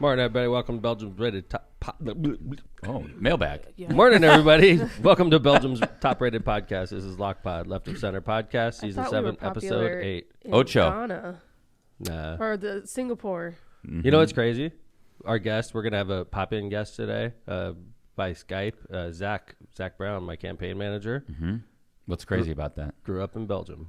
Morning, everybody. Welcome to Belgium's rated Mailbag. Yeah. Morning, everybody. Welcome to Belgium's top-rated podcast. This is Lock Pod, Left of Center podcast, season 7, episode 8. Ocho. Ghana. Nah. Or the Singapore. Mm-hmm. You know what's crazy? Our guest, we're going to have a pop-in guest today by Skype. Zach Brown, my campaign manager. Mm-hmm. What's crazy about that? Grew up in Belgium.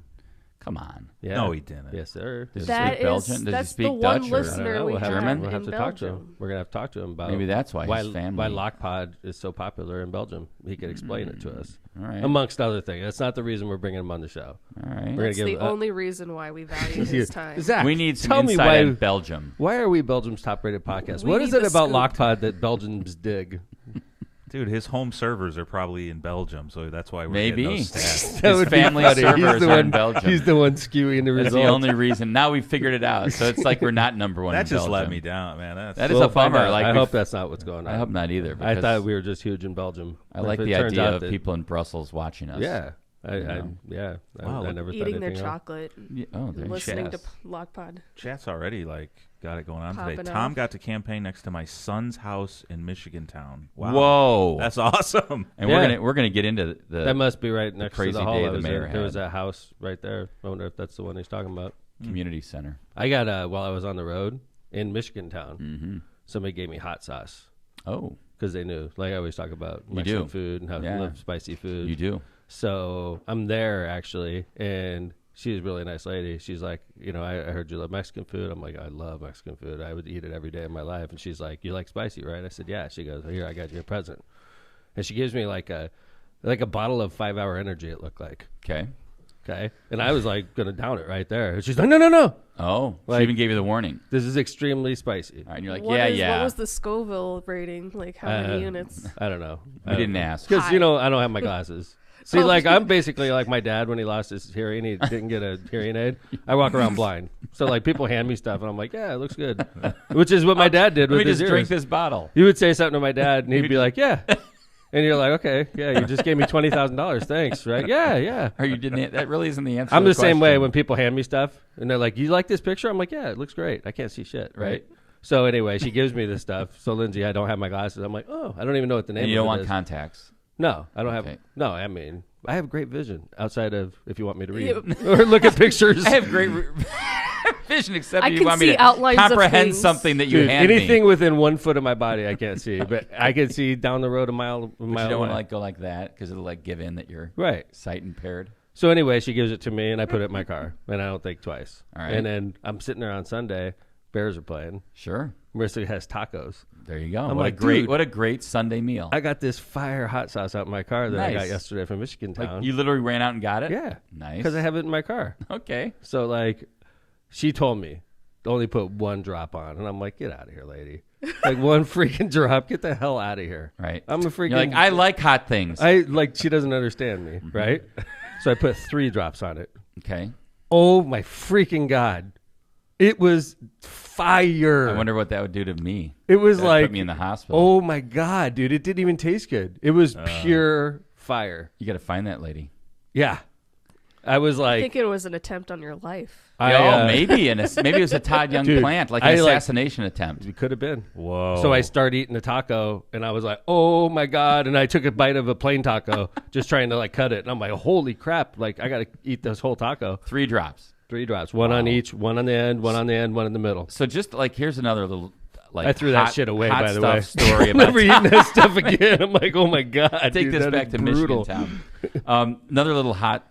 Come on. Yeah. No, he didn't. Yes, sir. Does he speak Belgian? Does he speak Dutch or German? We'll have to talk to him. We're going to have to talk to him about maybe that's why his family. Why Lock Pod is so popular in Belgium. He could explain it to us. All right. Amongst other things. That's not the reason we're bringing him on the show. All right. That's the only reason why we value his time. Zach, we need some insight in Belgium. Why are we Belgium's top-rated podcast? What is it about Lock Pod that Belgians dig? Dude, his home servers are probably in Belgium, so that's why we're maybe getting those stats. his family servers are in Belgium. He's the one skewing the results. That's the only reason. Now we figured it out. So it's like we're not number one. That just let me down, man. That is a bummer. Like I hope that's not what's going on. I hope not either. I thought we were just huge in Belgium. I like the idea of people in Brussels watching us. Yeah. I never eating their else. chocolate. Yeah. Oh, listening to Lock Pod. Chat's already got it going on Popping today. off. Tom got to campaign next to my son's house in Michigan Town. Wow. Whoa, that's awesome. And we're gonna get into the that must be right next to the hall. Day the mayor there was a house right there. I wonder if that's the one he's talking about. Community center. I got while I was on the road in Michigan Town. Mm-hmm. Somebody gave me hot sauce. Oh, because they knew. Like I always talk about Mexican food and how I love spicy food. You do. So I'm there actually, and she's a really nice lady. She's like, I heard you love Mexican food. I'm like, I love Mexican food. I would eat it every day of my life. And she's like, you like spicy, right? I said, yeah. She goes, here, I got you a present. And she gives me like a bottle of 5 Hour Energy, it looked like. Okay. And I was like, going to down it right there. And she's like, no. Oh, like, she even gave you the warning. This is extremely spicy. All right, and you're like, What was the Scoville rating? Like how many units? I don't know. We didn't ask. Because, I don't have my glasses. See, I'm basically like my dad when he lost his hearing. He didn't get a hearing aid. I walk around blind. So, people hand me stuff, and I'm like, yeah, it looks good. Which is what my dad did with his ears. Drink this bottle. You would say something to my dad, and he'd be like, yeah. And you're like, okay, yeah, you just gave me $20,000. Thanks, right? Yeah. Or you didn't. That really isn't the answer. I'm the same way when people hand me stuff, and they're like, you like this picture? I'm like, yeah, it looks great. I can't see shit, right? So, anyway, she gives me this stuff. So, Lindsay, I don't have my glasses. I'm like, oh, I don't even know what the name of it is. And you don't want contacts? No, I don't have. No, I mean, I have great vision outside of if you want me to read or look at pictures. I have great vision, except if you want me to comprehend something that you hand anything me. within 1 foot of my body, I can't see, but I can see down the road a mile. But you don't want to go like that because it'll give in that you're sight impaired. So anyway, she gives it to me, and I put it in my car, and I don't think twice. All right. And then I'm sitting there on Sunday. Bears are playing. Sure. Marissa has tacos. There you go. I'm what a great Sunday meal. I got this fire hot sauce out in my car that I got yesterday from Michigan Town. Like you literally ran out and got it? Yeah. Nice. Because I have it in my car. Okay. So she told me to only put one drop on, and I'm like, get out of here, lady. One freaking drop. Get the hell out of here. Right. I'm a freaking. You're like, I like hot things. She doesn't understand me, right? So I put 3 drops on it. Okay. Oh my freaking God. It was fire. I wonder what that would do to me. It was put me in the hospital. Oh my God, dude. It didn't even taste good. It was pure fire. You got to find that lady. Yeah. I was like. I think it was an attempt on your life. Maybe. Maybe it was a Todd Young plant, like an assassination attempt. It could have been. Whoa. So I started eating a taco, and I was like, oh my God. And I took a bite of a plain taco, just trying to cut it. And I'm like, holy crap. I got to eat this whole taco. 3 drops. 3 drops. One on each, one on the end, one on the end, one in the middle. So just here's another little I threw that shit away, by the way. Story I'm never eating that stuff again. I'm like, oh my God. Take dude, this back to brutal. Michigan Town. Another little hot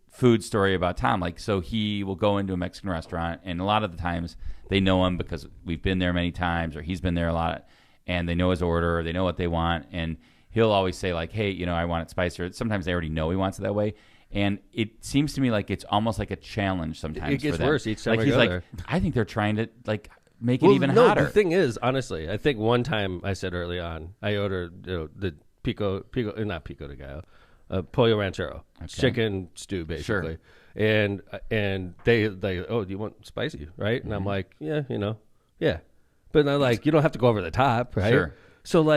food story about Tom. So he will go into a Mexican restaurant, and a lot of the times they know him because we've been there many times, or he's been there a lot, and they know his order, or they know what they want, and he'll always say hey, I want it spicier. Sometimes they already know he wants it that way. And it seems to me like it's almost like a challenge sometimes. It gets for them. worse each time I he's go there. I think they're trying to make it even hotter. The thing is, honestly, I think one time I said early on, I ordered the not pico de gallo, pollo ranchero, chicken stew basically, and they do you want spicy, right? And I'm like, yeah, but they're like, you don't have to go over the top, right? Sure. So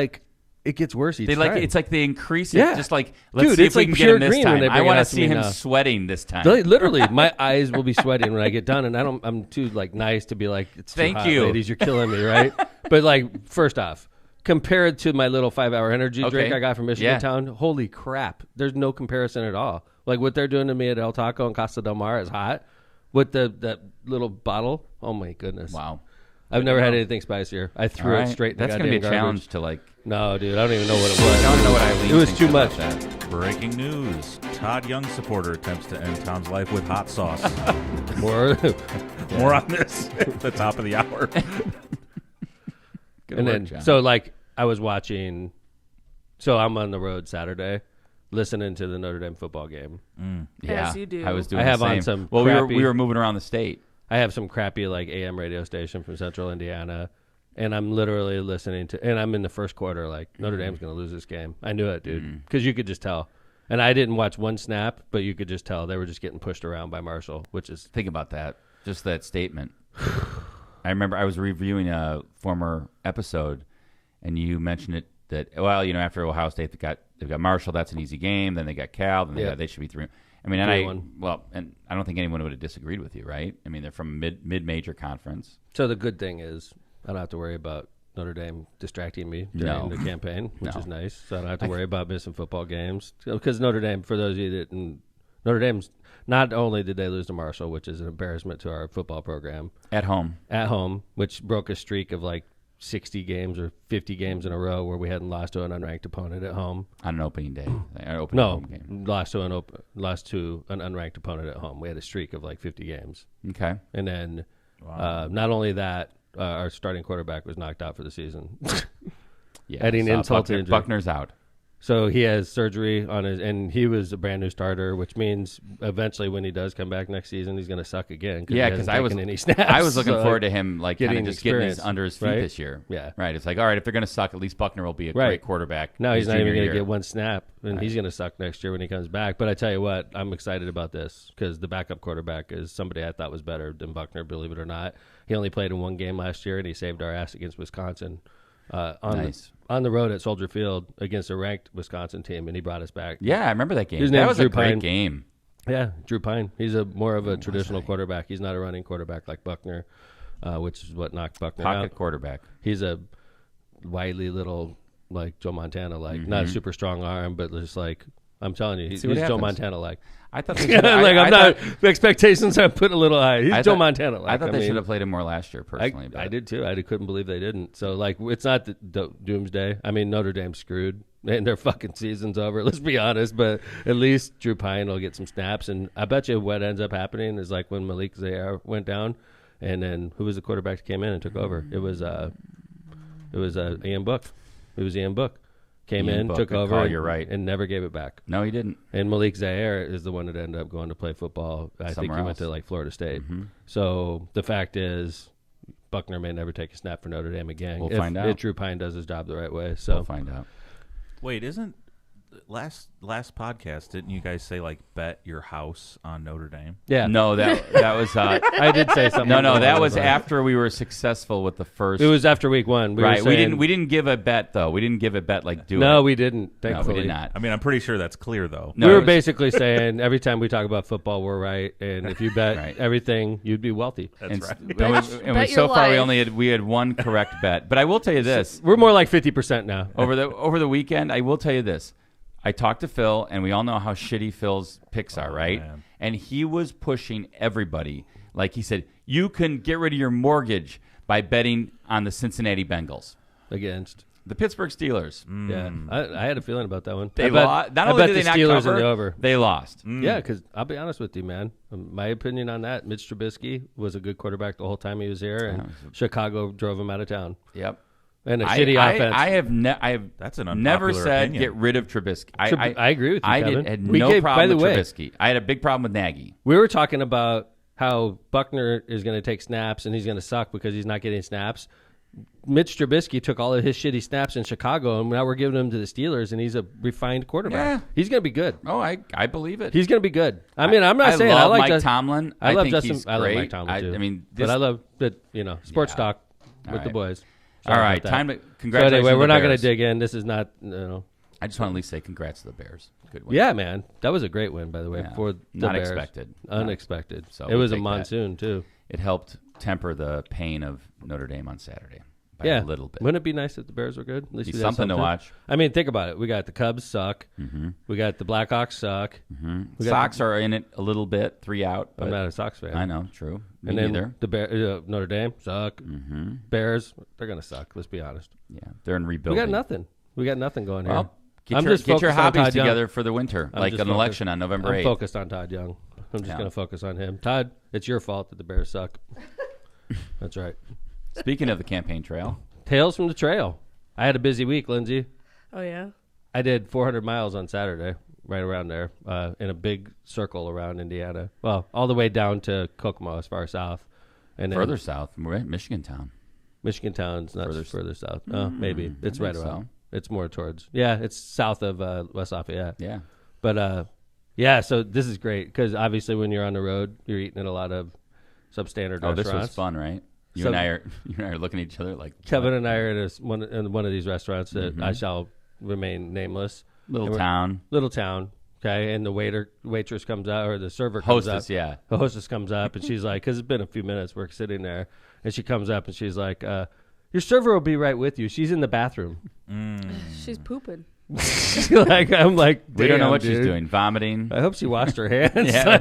it gets worse each time. It's like they increase it. Yeah. Just let's Dude, see if we can get him this time. I want to see him now. Sweating this time. Literally, my eyes will be sweating when I get done, and I'm too nice to be like, it's too Thank hot, you, ladies. You're killing me, right? But like, first off, compared to my little 5-hour energy drink I got from Michigan Town, holy crap! There's no comparison at all. Like what they're doing to me at El Taco and Casa del Mar is hot. With that little bottle, oh my goodness! Wow. I've never had anything spicier. I threw it straight in the That's going to be a garbage. challenge to like... No, dude, I don't even know what it was. I don't know what Eileen It was thinks too about much. that. Breaking news. Todd Young supporter attempts to end Tom's life with hot sauce. More. More on this at the top of the hour. Good And work, then, John. so like, I was watching. So I'm on the road Saturday, listening to the Notre Dame football game. Yeah, As you do. I was doing I have the same. on some Well, crappy- we were moving around the state. I have some crappy like AM radio station from Central Indiana, and I'm literally listening to. And I'm in the first quarter, like Notre Dame's going to lose this game. I knew it, dude, because you could just tell. And I didn't watch one snap, but you could just tell they were just getting pushed around by Marshall, which is Think about that. Just that statement. I remember I was reviewing a former episode, and you mentioned it that after Ohio State they've got Marshall, that's an easy game. Then they got Cal, then they should be 3. I mean, and 3-1. I don't think anyone would have disagreed with you, right? I mean, they're from mid-major conference. So the good thing is I don't have to worry about Notre Dame distracting me during the campaign, which is nice. So I don't have to worry about missing football games. Because Notre Dame, for those of you that didn't, Notre Dame's, not only did they lose to Marshall, which is an embarrassment to our football program, At home, which broke a streak of like 60 games or 50 games in a row where we hadn't lost to an unranked opponent at home. on an opening day. Home game. Lost to an unranked opponent at home. We had a streak of like 50 games. Okay. And then not only that, our starting quarterback was knocked out for the season. Yeah. Adding insult to injury. Buckner's out. So he has surgery on his, and he was a brand new starter, which means eventually when he does come back next season, he's going to suck again. Yeah, because I was any snaps. I was looking So, forward to him like kind of getting just getting his experience, under his feet right? this year. Yeah. Right. It's like, all right, if they're going to suck, at least Buckner will be a Right. great quarterback. Now his he's not even junior going to year. get one snap, and he's going to suck next year when he comes back. But I tell you what, I'm excited about this because the backup quarterback is somebody I thought was better than Buckner, believe it or not. He only played in one game last year, and he saved our ass against Wisconsin on the road at Soldier Field against a ranked Wisconsin team, and he brought us back. Yeah, I remember that game. His name That was was a Drew great Pine. game. Yeah, Drew Pine. He's more of a traditional quarterback. He's not a running quarterback like Buckner, which is what knocked Buckner Pocket out. quarterback. He's a wily little, like Joe Montana, like not a super strong arm, but just like I'm telling you, he's See what Joe happens. Montana like. I thought they should Like I'm not thought- the expectations I put a little high. He's I Joe thought- Montana like. I thought they mean, should have played him more last year, personally. I did too. I couldn't believe they didn't. So like, it's not the doomsday. I mean, Notre Dame's screwed and their fucking season's over. Let's be honest. But at least Drew Pine will get some snaps, and I bet you what ends up happening is like when Malik Zaire went down, and then who was the quarterback that came in and took over? It was Ian Book. It was Ian Book. Came Ian in, Book, took good over, call, and, you're right. and never gave it back. No, he didn't. And Malik Zaire is the one that ended up going to play football. I think Somewhere he went else. to like Florida State. So the fact is, Buckner may never take a snap for Notre Dame again. We'll find out. If Drew Pine does his job the right way. So We'll find out. Wait, isn't last podcast? Didn't you guys say like bet your house on Notre Dame? yeah, No, that was I did say something. no. That was after. after we were successful with the first. It was after week one. We right. were saying, We didn't give a bet though. We didn't give a bet like do it. No, we didn't. No, Thankfully, we did not. I mean, I'm pretty sure that's clear though. No, we it were was- basically saying every time we talk about football, we're right, and if you bet Right. everything, you'd be wealthy. That's right. Bet So your far life. we had one correct bet. But I will tell you this: We're more like 50% now. over the weekend, I will tell you this. I talked to Phil, and we all know how shitty Phil's picks are, right? man. And he was pushing everybody. Like he said, you can get rid of your mortgage by betting on the Cincinnati Bengals, Against. the Pittsburgh Steelers. Yeah, I had a feeling about that one. They I bet- lost. Not I only bet did they the not Steelers cover, in the over. they lost. Yeah, because I'll be honest with you, man. My opinion on that, Mitch Trubisky was a good quarterback the whole time he was here, and Chicago drove him out of town. Yep. And a shitty offense. I have That's an never unpopular said opinion. get rid of Trubisky. I agree with you, I Kevin. had We no gave- problem by with the way- Trubisky. I had a big problem with Nagy. We were talking about how Buckner is going to take snaps and he's going to suck because he's not getting snaps. Mitch Trubisky took all of his shitty snaps in Chicago, and now we're giving him to the Steelers, and he's a refined quarterback. Yeah. He's going to be good. Oh, I believe it. He's going to be good. I mean, I'm not saying love I like Mike Justin, Tomlin. I love think Justin. he's I love great. Mike Tomlin too. I mean, but I love that sports Yeah. talk All with the right. boys. All Sorry right, about that. time to So congratulations. anyway, to we're the not going Bears. to dig in. This is not, I just want to at least say congrats to the Bears. Good win. Yeah, man, that was a great win, by the way, Yeah. for the Not Bears. expected. Unexpected. So it we'll was a take that. monsoon too. It helped temper the pain of Notre Dame on Saturday. by a little bit. Wouldn't it be nice if the Bears were good? At least Be we got something to watch. I mean, think about it. We got the Cubs suck. Mm-hmm. We got the Blackhawks suck. Mm-hmm. Sox are in it a little bit, 3 out. I'm not a Sox fan. I know, true. Me And then neither. the Notre Dame suck. Mm-hmm. Bears, they're gonna suck. Let's be honest. Yeah, they're in rebuilding. We got nothing going here. Well, I'm get just your focused on hobbies Todd Young. together for the winter, I'm like just an focused- election on November I'm 8th. focused on Todd Young. I'm just going to focus on him. Todd, it's your fault that the Bears suck. That's right. Speaking of the campaign trail, Tales from the Trail. I had a busy week, Lindsay. Oh yeah. I did 400 miles on Saturday, right around there, in a big circle around Indiana. Well, all the way down to Kokomo, as far south. And then further south, right? Michigan town. Michigan Town's not further south. Oh, maybe. It's I right think around. so. It's more towards. Yeah, it's south of West Lafayette. Yeah. But, yeah, so this is great because obviously when you're on the road, you're eating at a lot of substandard restaurants. This was fun, right? You and I are looking at each other like Kevin and I are in one of these restaurants that I shall remain nameless. little town. Little town, okay? And the waitress comes out, or the server comes Hostess, up. yeah. The hostess comes up, and she's like, because it's been a few minutes, we're sitting there, and she comes up, and she's like, your server will be right with you. She's in the bathroom. She's pooping. I'm like, We don't know what dude. she's doing. Vomiting. I hope she washed her hands. Yeah.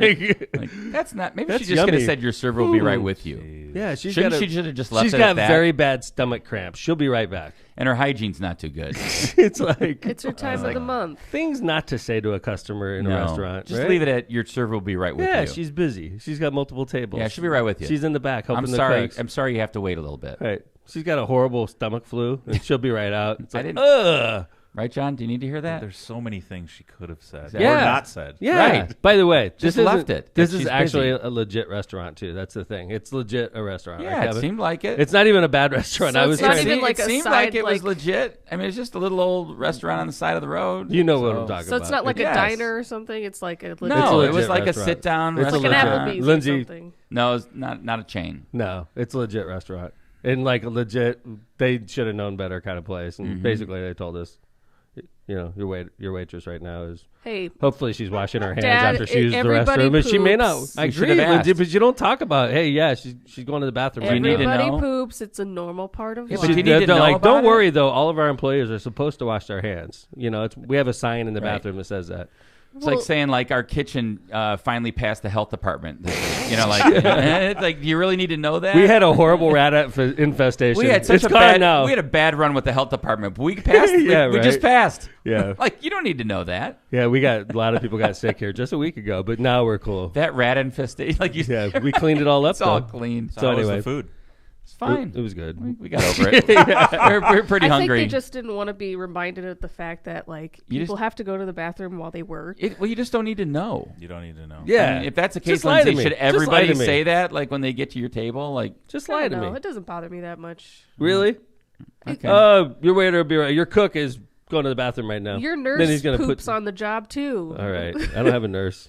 Like, That's not. Maybe That's she just could have yummy. said your server will be right with you. yeah, she Shouldn't she should have just left She's it got at that? very bad stomach cramps. She'll be right back. And her hygiene's not too good. It's like It's her time of the month. things not to say to a customer in a No. restaurant. Just right? leave it at your server will be right with Yeah, you. she's busy. She's got multiple tables. Yeah, she'll be right with you. She's in the back helping I'm the sorry. cooks. I'm sorry you have to wait a little bit. Right. She's got a horrible stomach flu, and she'll be right out. It's I like, didn't- ugh. Right, John? Do you need to hear that? There's so many things she could have said Yeah. or not said. Yeah. Right. By the way, Just this left isn't- it. This That is she's actually busy. a legit restaurant too. That's the thing. It's legit a restaurant. Yeah, right, it Kevin? seemed like it. It's not even a bad restaurant. So I it's was not trying even to. like it a seemed side, like it was like- legit. I mean, it's just a little old restaurant on the side of the road. You know what I'm talking So about. it's not like Yes. a diner or something. It's like a legit. No, It's a it legit was like restaurant. a sit-down It's a like an restaurant. legit- Applebee's Lindsay- or something. No, it's not a chain. No, it's a legit restaurant. And like a legit, they should have known better kind of place. And basically, they told us, you know, your waitress right now is. Hey, Hopefully, she's washing her hands Dad, after she uses the everybody restroom, and she may not. poops. I You should agree, have Lindsay, asked. but you don't talk about. Hey, yeah, she's going to the bathroom. We right need to now. everybody know. poops. It's a normal part of Yeah, life. but you need They're to know like, about don't it. worry though. All of our employees are supposed to wash their hands. You know, we have a sign in the Right. bathroom that says that. It's like saying like our kitchen finally passed the health department. You know, like like do you really need to know that? We had a horrible rat infestation. We had such it's a gone bad now. We had a bad run with the health department, but we passed. Yeah, we just right. passed. Yeah. Like you don't need to know that. Yeah, we got a lot of people got sick here just a week ago, but now we're cool. That rat infestation. Like you, Yeah, we cleaned it all up. it's all though. clean. So, So how was anyway. the food? It's fine. It was good. We got over it. we're pretty I hungry. think they just didn't want to be reminded of the fact that like You people just- have to go to the bathroom while they work. Well, you just don't need to know. You don't need to know. Yeah, I mean, if that's the Just case, lie to Lindsay, me. should Just lie everybody to me. say that? Like when they get to your table, like just I lie don't to know. me. It doesn't bother me that much. Really? okay. Your waiter will be right. Your cook is going to the bathroom right now. Your Then nurse he's gonna poops put. on the job too. All right, I don't have a nurse.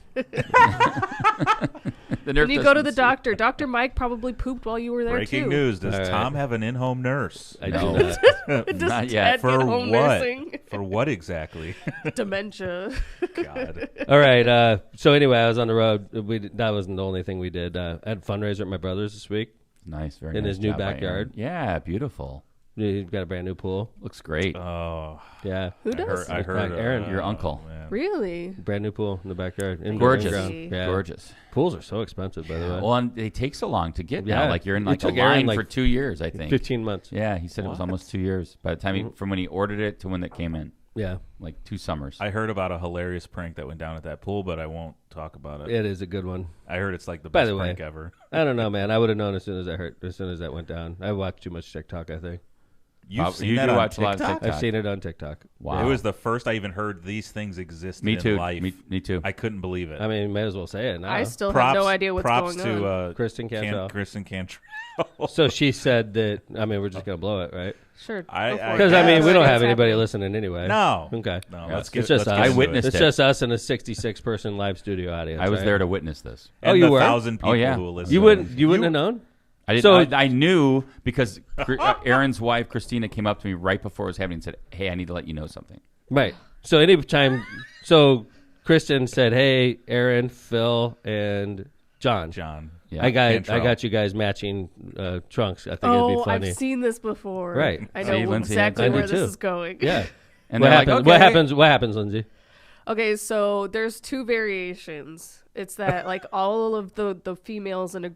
The nerve When you go to the doesn't- doctor, Dr. Mike probably pooped while you were there Breaking too. news: Does All right. Tom have an in-home nurse? I No. do not. Does Not Dad yet. get For home what? nursing? For what exactly? Dementia. God. All right. So anyway, I was on the road. That wasn't the only thing we did. I had a fundraiser at my brother's this week. Nice, very In nice his new job by backyard. Aaron. Yeah, beautiful. He's got a brand new pool. Looks great. Oh, Yeah, Who I does? heard Aaron, your uncle. Man. Really? brand new pool in the backyard. In Gorgeous. ground. Yeah. Gorgeous. Pools are so expensive, by the way. Well, and they take so long to get Yeah. now. Like you're in It like a took Aaron, line like, for 2 years, I think. 15 months. Yeah, he said it was almost 2 years by the time he, from when he ordered it to when it came in. Yeah, Like 2 summers. I heard about a hilarious prank that went down at that pool, but I won't talk about it. it is a good one. I heard it's like the By best the way. prank ever. I don't know, man. I would have known as soon as that went down. I watched too much TikTok, I think. You've seen you that do on watch a lot of TikTok? TikTok. I've seen it on TikTok. Wow. It was the first I even heard these things existed Me in too. life. Me too. I couldn't believe it. I mean, may as well say it now. I still props, have no idea what's props going to on. Kristen Cantrell. Kristen Cantrell. So she said that, I mean, we're just going to blow it, right? Sure. I- go for I- it. Because, I mean, we don't have It's anybody happening. listening anyway. No. Okay. No, Yeah, let's it's get, just let's us. get I into witnessed It's it. just us and a 66-person live studio audience. I was right? there to witness this. And Oh, you the were? 1,000 people Oh, yeah. who will listen. You wouldn't have known? I didn't. So- I knew because Aaron's wife Christina came up to me right before it was happening and said, "Hey, I need to let you know something." Right. So anytime, so Kristen said, hey, Aaron, Phil, and John. John. Yeah. I Cantrell. got you guys matching trunks. I think it'd be funny. I've seen this before. Right. I See, know Lindsay, exactly I do where this too. is going. Yeah. And what they're happens? like, What okay. happens? What happens, Lindsay? Okay, so there's 2 variations. It's that like all of the females in a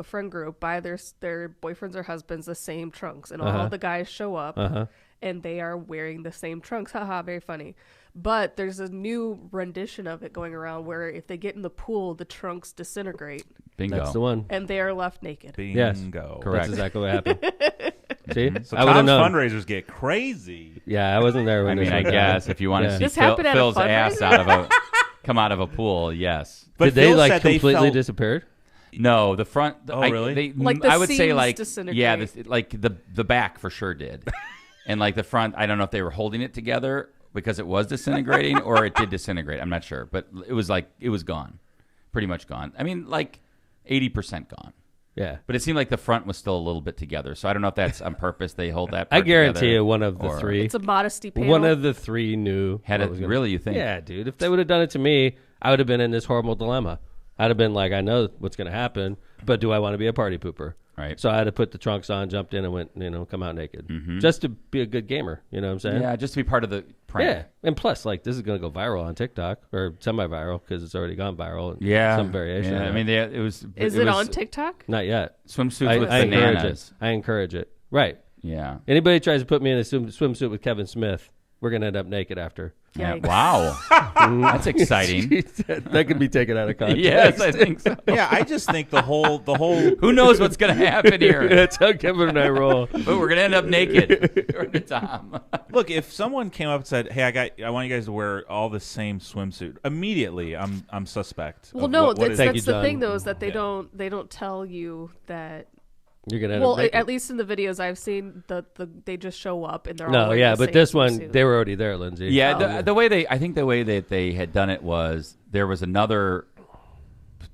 friend group, buy their boyfriends or husbands the same trunks, and all the guys show up, and they are wearing the same trunks. Haha, very funny. But there's a new rendition of it going around where if they get in the pool, the trunks disintegrate, Bingo. That's the one. and they are left naked. Yes. Bingo. Correct. That's exactly what happened. See, So I would have Tom's known. fundraisers get crazy. Yeah, I wasn't there. I When mean, this I went down. guess if you want to Yeah. see This happened at a Phil's ass fundraiser? come out of a pool, yes. But Did they Phil like said they completely felt- disappeared? No, the front. Oh, really? Like the I would say seams like disintegrate. yeah, like the back for sure did, and like the front. I don't know if they were holding it together because it was disintegrating or it did disintegrate. I'm not sure, but it was gone, pretty much gone. I mean, like 80% gone. Yeah. But it seemed like the front was still a little bit together. So I don't know if that's on purpose. They hold that. I part guarantee together you, one of the or 3. It's a modesty panel. One of the 3 knew. had what it. was gonna- Really, you think? Yeah, dude. If they would have done it to me, I would have been in this horrible dilemma. I'd have been like, I know what's going to happen, but do I want to be a party pooper? Right. So I had to put the trunks on, jumped in, and went, come out naked, just to be a good gamer. You know what I'm saying? Yeah, just to be part of the prank. Yeah, and plus, like, this is going to go viral on TikTok or semi-viral because it's already gone viral. Yeah, some variation. Yeah. of I mean, it was. Is it it was on TikTok? not yet. swimsuits with I encourage bananas? it. I encourage it. Right. Yeah. Anybody tries to put me in a swimsuit with Kevin Smith, we're going to end up naked after. Yeah. Yikes. Wow. That's exciting. That could be taken out of context. Yes, I think so. Yeah, I just think the whole Who knows what's going to happen here? That's how Kevin and I roll. But we're going to end up naked. According to Tom. look. If someone came up and said, "Hey, I want you guys to wear all the same swimsuit," immediately, I'm suspect. Well, of no, what is- Thank that's you, the John. thing though, is that they Yeah. don't tell you that. You're going to end Well, up naked. at least in the videos I've seen, they just show up and they're all No, wearing yeah, the but same this one, swimsuit. they were already there, Lindsay. Yeah, the way I think the way that they had done it was there was another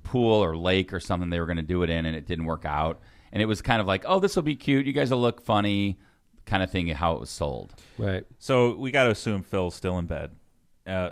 pool or lake or something they were going to do it in, and it didn't work out. And it was kind of like, oh, this will be cute. You guys will look funny, kind of thing. How it was sold. Right. So we got to assume Phil's still in bed.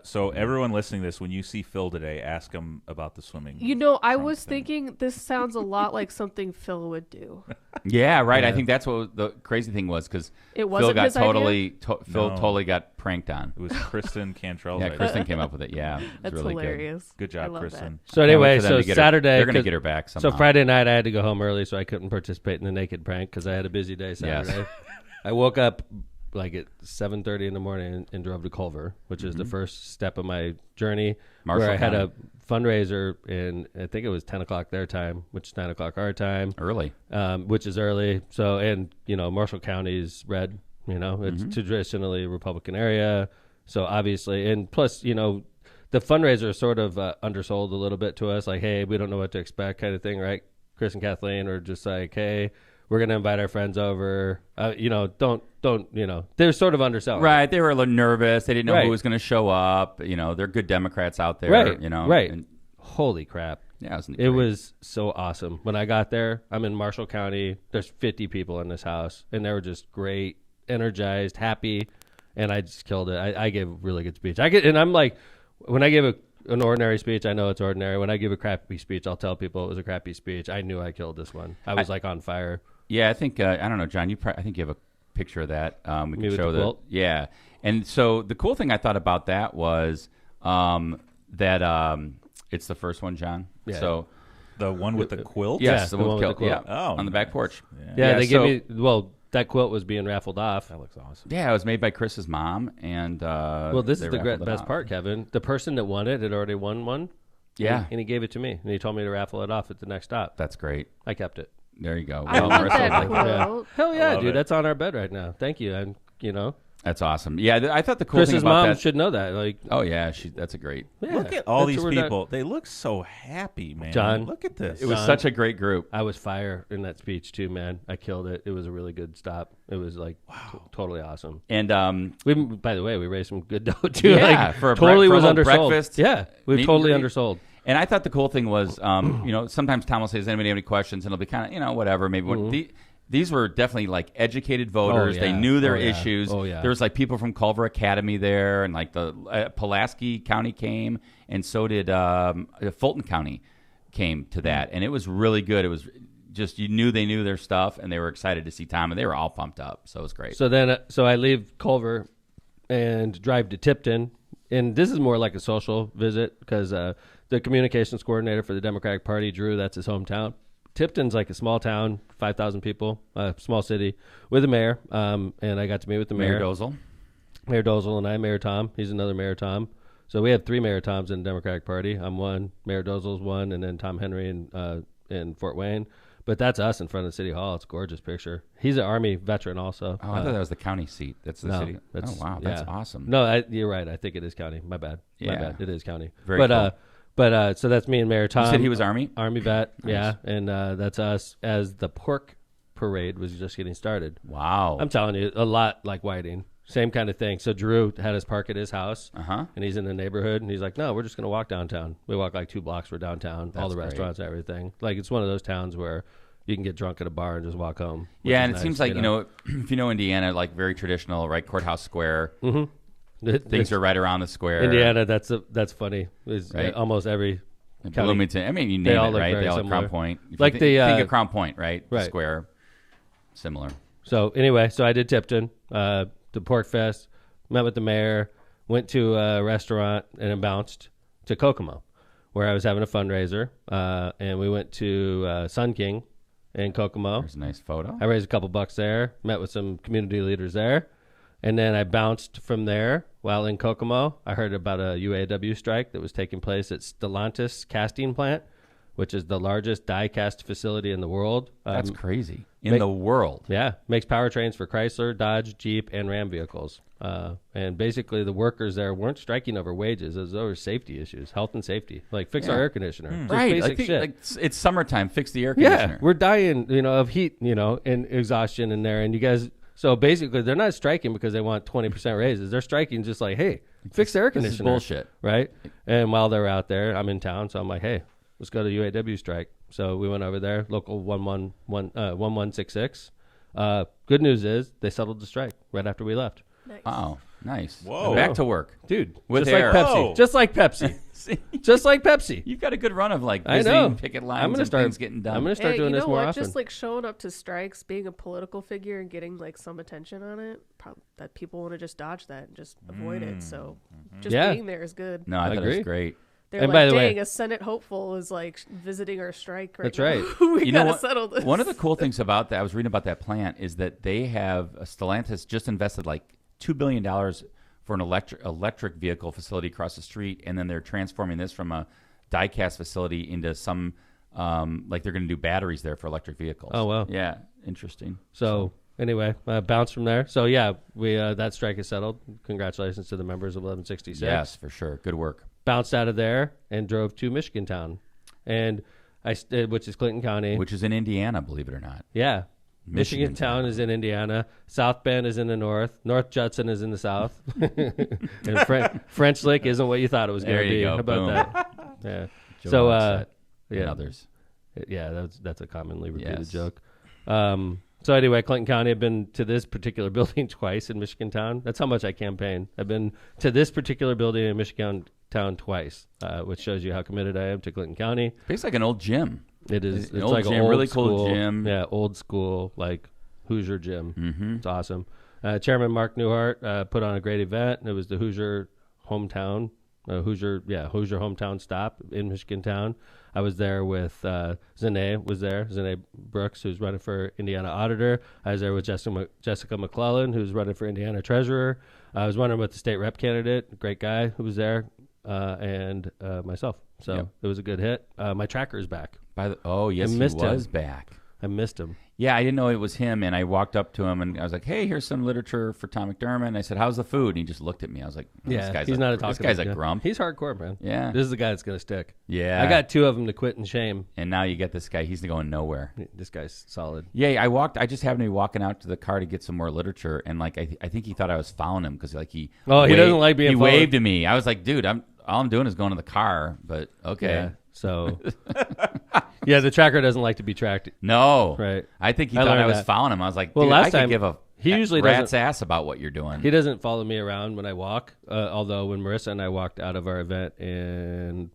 So everyone listening to this, when you see Phil today, ask him about the swimming. I trunk was thing. thinking this sounds a lot like something Phil would do. Yeah, right. Yeah. I think that's what the crazy thing was because It Phil wasn't got his idea? Phil No. totally got pranked on. It was Kristen Cantrell's Yeah, idea. Kristen came up with it. Yeah, it was That's really hilarious. Good I job, love Kristen. So Can't wait anyway, for them so to get her- Saturday. they're going to 'cause- get her back somehow. So Friday night, I had to go home early, so I couldn't participate in the naked prank because I had a busy day Saturday. I woke up like at 7:30 in the morning and drove to Culver, which is the first step of my journey, Marshall where I had County. a fundraiser, and I think it was 10 o'clock their time, which is 9 o'clock our time, early. which is early. So, and Marshall County is red. It's traditionally a Republican area, so obviously, and plus, the fundraiser is sort of undersold a little bit to us, like, hey, we don't know what to expect, kind of thing, right? Chris and Kathleen are just like, hey, we're going to invite our friends over. They're sort of underselling. Right, they were a little nervous. They didn't know Right. who was going to show up. They're good Democrats out there. Right. Right. And, Holy crap. yeah, It great. was so awesome. When I got there, I'm in Marshall County. There's 50 people in this house, and they were just great, energized, happy, and I just killed it. I gave a really good speech. And I'm like, when I give an ordinary speech, I know it's ordinary. When I give a crappy speech, I'll tell people it was a crappy speech. I knew I killed this one. I was like on fire. Yeah, I think I don't know, John. I think you have a picture of that. We Me can with show the quilt? Yeah, and so the cool thing I thought about that was that it's the first one, John. Yeah. So The one with the quilt? yes, the one with the quilt. Yeah, Oh, on the back nice. porch. Yeah, they so- gave me, that quilt was being raffled off. That looks awesome. Yeah, it was made by Chris's mom, and Well, this they is the raffled it best off. part, Kevin. The person that won it had already won one. Yeah, And he gave it to me, and he told me to raffle it off at the next stop. that's great. I kept it. There you go. I Well, love Marissa, that like- quilt. Hell yeah, love dude. it. That's on our bed right now. Thank you. And, That's awesome. Yeah, I thought the cool Chris's thing about mom that. should know that. Like, Oh yeah, that's a great. yeah, Look at all that's these what we're done. people. They look so happy, man. John, Look at this. It was John. such a great group. I was fire in that speech too, man. I killed it. It was a really good stop. It was like totally awesome. And By the way, we raised some good dough too. Yeah, like, for a totally for a was little undersold. breakfast, Yeah, we meet and totally greet. undersold. And I thought the cool thing was, sometimes Tom will say, "Does anybody have any questions?" And it'll be kind of, whatever. Maybe these were definitely like educated voters. Oh, They yeah. knew their Oh, yeah. issues. Oh, yeah. There was like people from Culver Academy there, and like the Pulaski County came, and so did Fulton County. came to that, and it was really good. It was just they knew their stuff, and they were excited to see Tom, and they were all pumped up. So it was great. So then, so I leave Culver and drive to Tipton, and this is more like a social visit because the communications coordinator for the Democratic Party, Drew, that's his hometown. Tipton's like a small town, 5,000 people, small city, with a mayor, and I got to meet with the mayor. Mayor Dozel and I, Mayor Tom. He's another Mayor Tom. So we have 3 Mayor Toms in the Democratic Party. I'm one, Mayor Dozel's one, and then Tom Henry in Fort Wayne. But that's us in front of City Hall. It's a gorgeous picture. He's an Army veteran also. Oh, I thought that was the county seat. That's the city. Oh, wow. That's awesome. No, you're right. I think it is county. My bad. It is county. Very cool. But so that's me and Mayor Tom. You said he was Army? Army vet, Nice. yeah. And that's us as the pork parade was just getting started. Wow. I'm telling you, a lot like Whiting. Same kind of thing. So Drew had us park at his house, and he's in the neighborhood, and he's like, no, we're just going to walk downtown. We walk like 2 blocks. We're downtown, all the restaurants and everything. Like, it's one of those towns where you can get drunk at a bar and just walk home. Yeah, and it seems like, if you know Indiana, like very traditional, right, Courthouse Square. Mm-hmm. Things are right around the square. Indiana, that's funny. Right? Almost every county. Bloomington. I mean, you name it, right? They all have Crown Point. Like think of Crown Point, right? The square. Similar. So anyway, I did Tipton, the Pork Fest, met with the mayor, went to a restaurant, and then bounced to Kokomo, where I was having a fundraiser. And we went to Sun King in Kokomo. There's a nice photo. I raised a couple bucks there, met with some community leaders there. And then I bounced from there. While in Kokomo, I heard about a UAW strike that was taking place at Stellantis casting plant, which is the largest die cast facility in the world. That's crazy. In the world. Yeah. Makes powertrains for Chrysler, Dodge, Jeep, and Ram vehicles. And basically the workers there weren't striking over wages. It was over safety issues, health and safety. Like, fix our air conditioner. Right. Basic shit. Like, it's summertime. Fix the air conditioner. Yeah. We're dying, of heat, and exhaustion in there. And you guys... So basically, they're not striking because they want 20% raises. They're striking just like, hey, fix the air conditioner. This is bullshit. Right? And while they're out there, I'm in town, so I'm like, hey, let's go to UAW strike. So we went over there, local 1166. Good news is they settled the strike right after we left. Nice. Oh, nice. Whoa. Back to work. Dude, With just air. like Pepsi. Whoa. Just like Pepsi. Just like Pepsi. You've got a good run of I know. visiting picket lines I'm gonna and start, things getting done. I'm going to start doing this more often. Just like showing up to strikes, being a political figure, and getting like some attention on it, that people want to just dodge that and just avoid it. So just being there is good. No, I thought it agree. was great. They're And like, by the way- dang, a Senate hopeful is like visiting our strike right That's now. right. We You know gotta what? settle this. One of the cool things about that, I was reading about that plant, is that they have Stellantis just invested like $2 billion for an electric vehicle facility across the street, and then they're transforming this from a die-cast facility into some, like they're going to do batteries there for electric vehicles. Oh, wow. Yeah, interesting. So anyway, bounce from there. So yeah, we that strike is settled. Congratulations to the members of 1166. Yes, for sure. Good work. Bounced out of there and drove to Michigan Town, and which is Clinton County. Which is in Indiana, believe it or not. Yeah. Michigan Town is in Indiana. South Bend is in the north. North Judson is in the south. And French Lick isn't what you thought it was going to be. There you go. How about Boom. that? Yeah. Joe So, Offset and yeah. others. Yeah, that's a commonly repeated Yes. joke. So anyway, Clinton County, I've been to this particular building twice in Michigan Town. That's how much I campaign. I've been to this particular building in Michigan Town twice, which shows you how committed I am to Clinton County. It's like an old gym. It is. An It's old like gym, an old really school, cool gym. Yeah, old school, like Hoosier gym. Mm-hmm. It's awesome. Chairman Mark Newhart put on a great event. It was the Hoosier hometown, Hoosier hometown stop in Michigan Town. I was there with Zanae Brooks, who's running for Indiana Auditor. I was there with Jessica McClellan, who's running for Indiana Treasurer. I was running with the state rep candidate, great guy who was there, and myself. So It was a good hit. My tracker's back. Yes, he was back. I missed him. Yeah, I didn't know it was him, and I walked up to him, and I was like, hey, here's some literature for Tom McDermott. And I said, how's the food? And he just looked at me. I was like, Yeah, this he's not a This guy's a guy. grump. He's hardcore, man. Yeah. This is the guy that's going to stick. Yeah. I got 2 of them to quit in shame. And now you get this guy. He's going nowhere. This guy's solid. Yeah, I just happened to be walking out to the car to get some more literature, and like I think he thought I was following him because he doesn't like being he followed. waved to me. I was like, dude, all I'm doing is going to the car, but okay. Yeah. So, yeah, the tracker doesn't like to be tracked. No. Right. I think he I thought I learned was that. following him. I was like, Well, dude, last I could time, give a he usually rat's doesn't- ass about what you're doing. He doesn't follow me around when I walk, although when Marissa and I walked out of our event in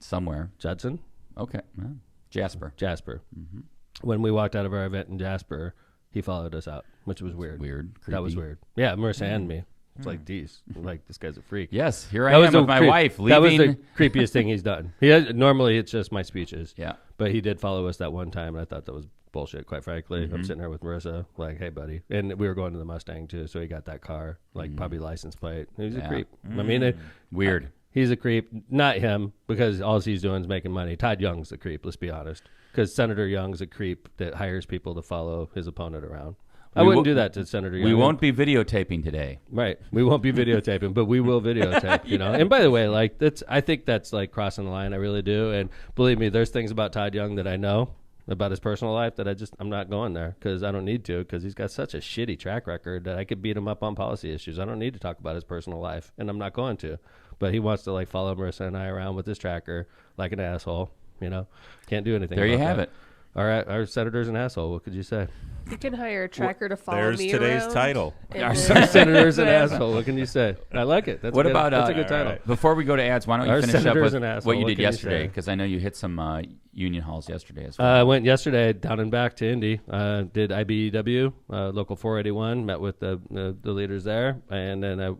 somewhere. Judson? Okay. Well, Jasper. Mm-hmm. When we walked out of our event in Jasper, he followed us out, which was weird. Weird. Creepy. That was weird. Yeah, Marissa and me. It's like, geez, like this guy's a freak. Yes, here I am with my wife leaving. That was the creepiest thing he's done. Normally it's just my speeches. Yeah. But he did follow us that one time, and I thought that was bullshit, quite frankly. Mm-hmm. I'm sitting there with Marissa, like, hey, buddy. And we were going to the Mustang, too, so he got that car, like, probably license plate. He's a creep. I mean, weird. He's a creep. Not him, because all he's doing is making money. Todd Young's a creep, let's be honest. Because Senator Young's a creep that hires people to follow his opponent around. I wouldn't do that to Senator Young. We won't be videotaping today. Right. We won't be videotaping, but we will videotape, you know. And by the way, like I think that's like crossing the line. I really do. And believe me, there's things about Todd Young that I know about his personal life that I'm not going there because I don't need to, because he's got such a shitty track record that I could beat him up on policy issues. I don't need to talk about his personal life, and I'm not going to. But he wants to like follow Marissa and I around with his tracker like an asshole, you know. Can't do anything. There you about have that. it. Our senator's an asshole. What could you say? You can hire a tracker to follow There's me today's around. title. Our senator's an asshole. What can you say? I like it. That's What a good, about that's a good title. right. Before we go to ads, why don't Our you finish up senator's with an asshole. what you What did can you yesterday? say? Because I know you hit some union halls yesterday as well. I went yesterday down and back to Indy. Did IBEW, local 481, met with the leaders there, and then I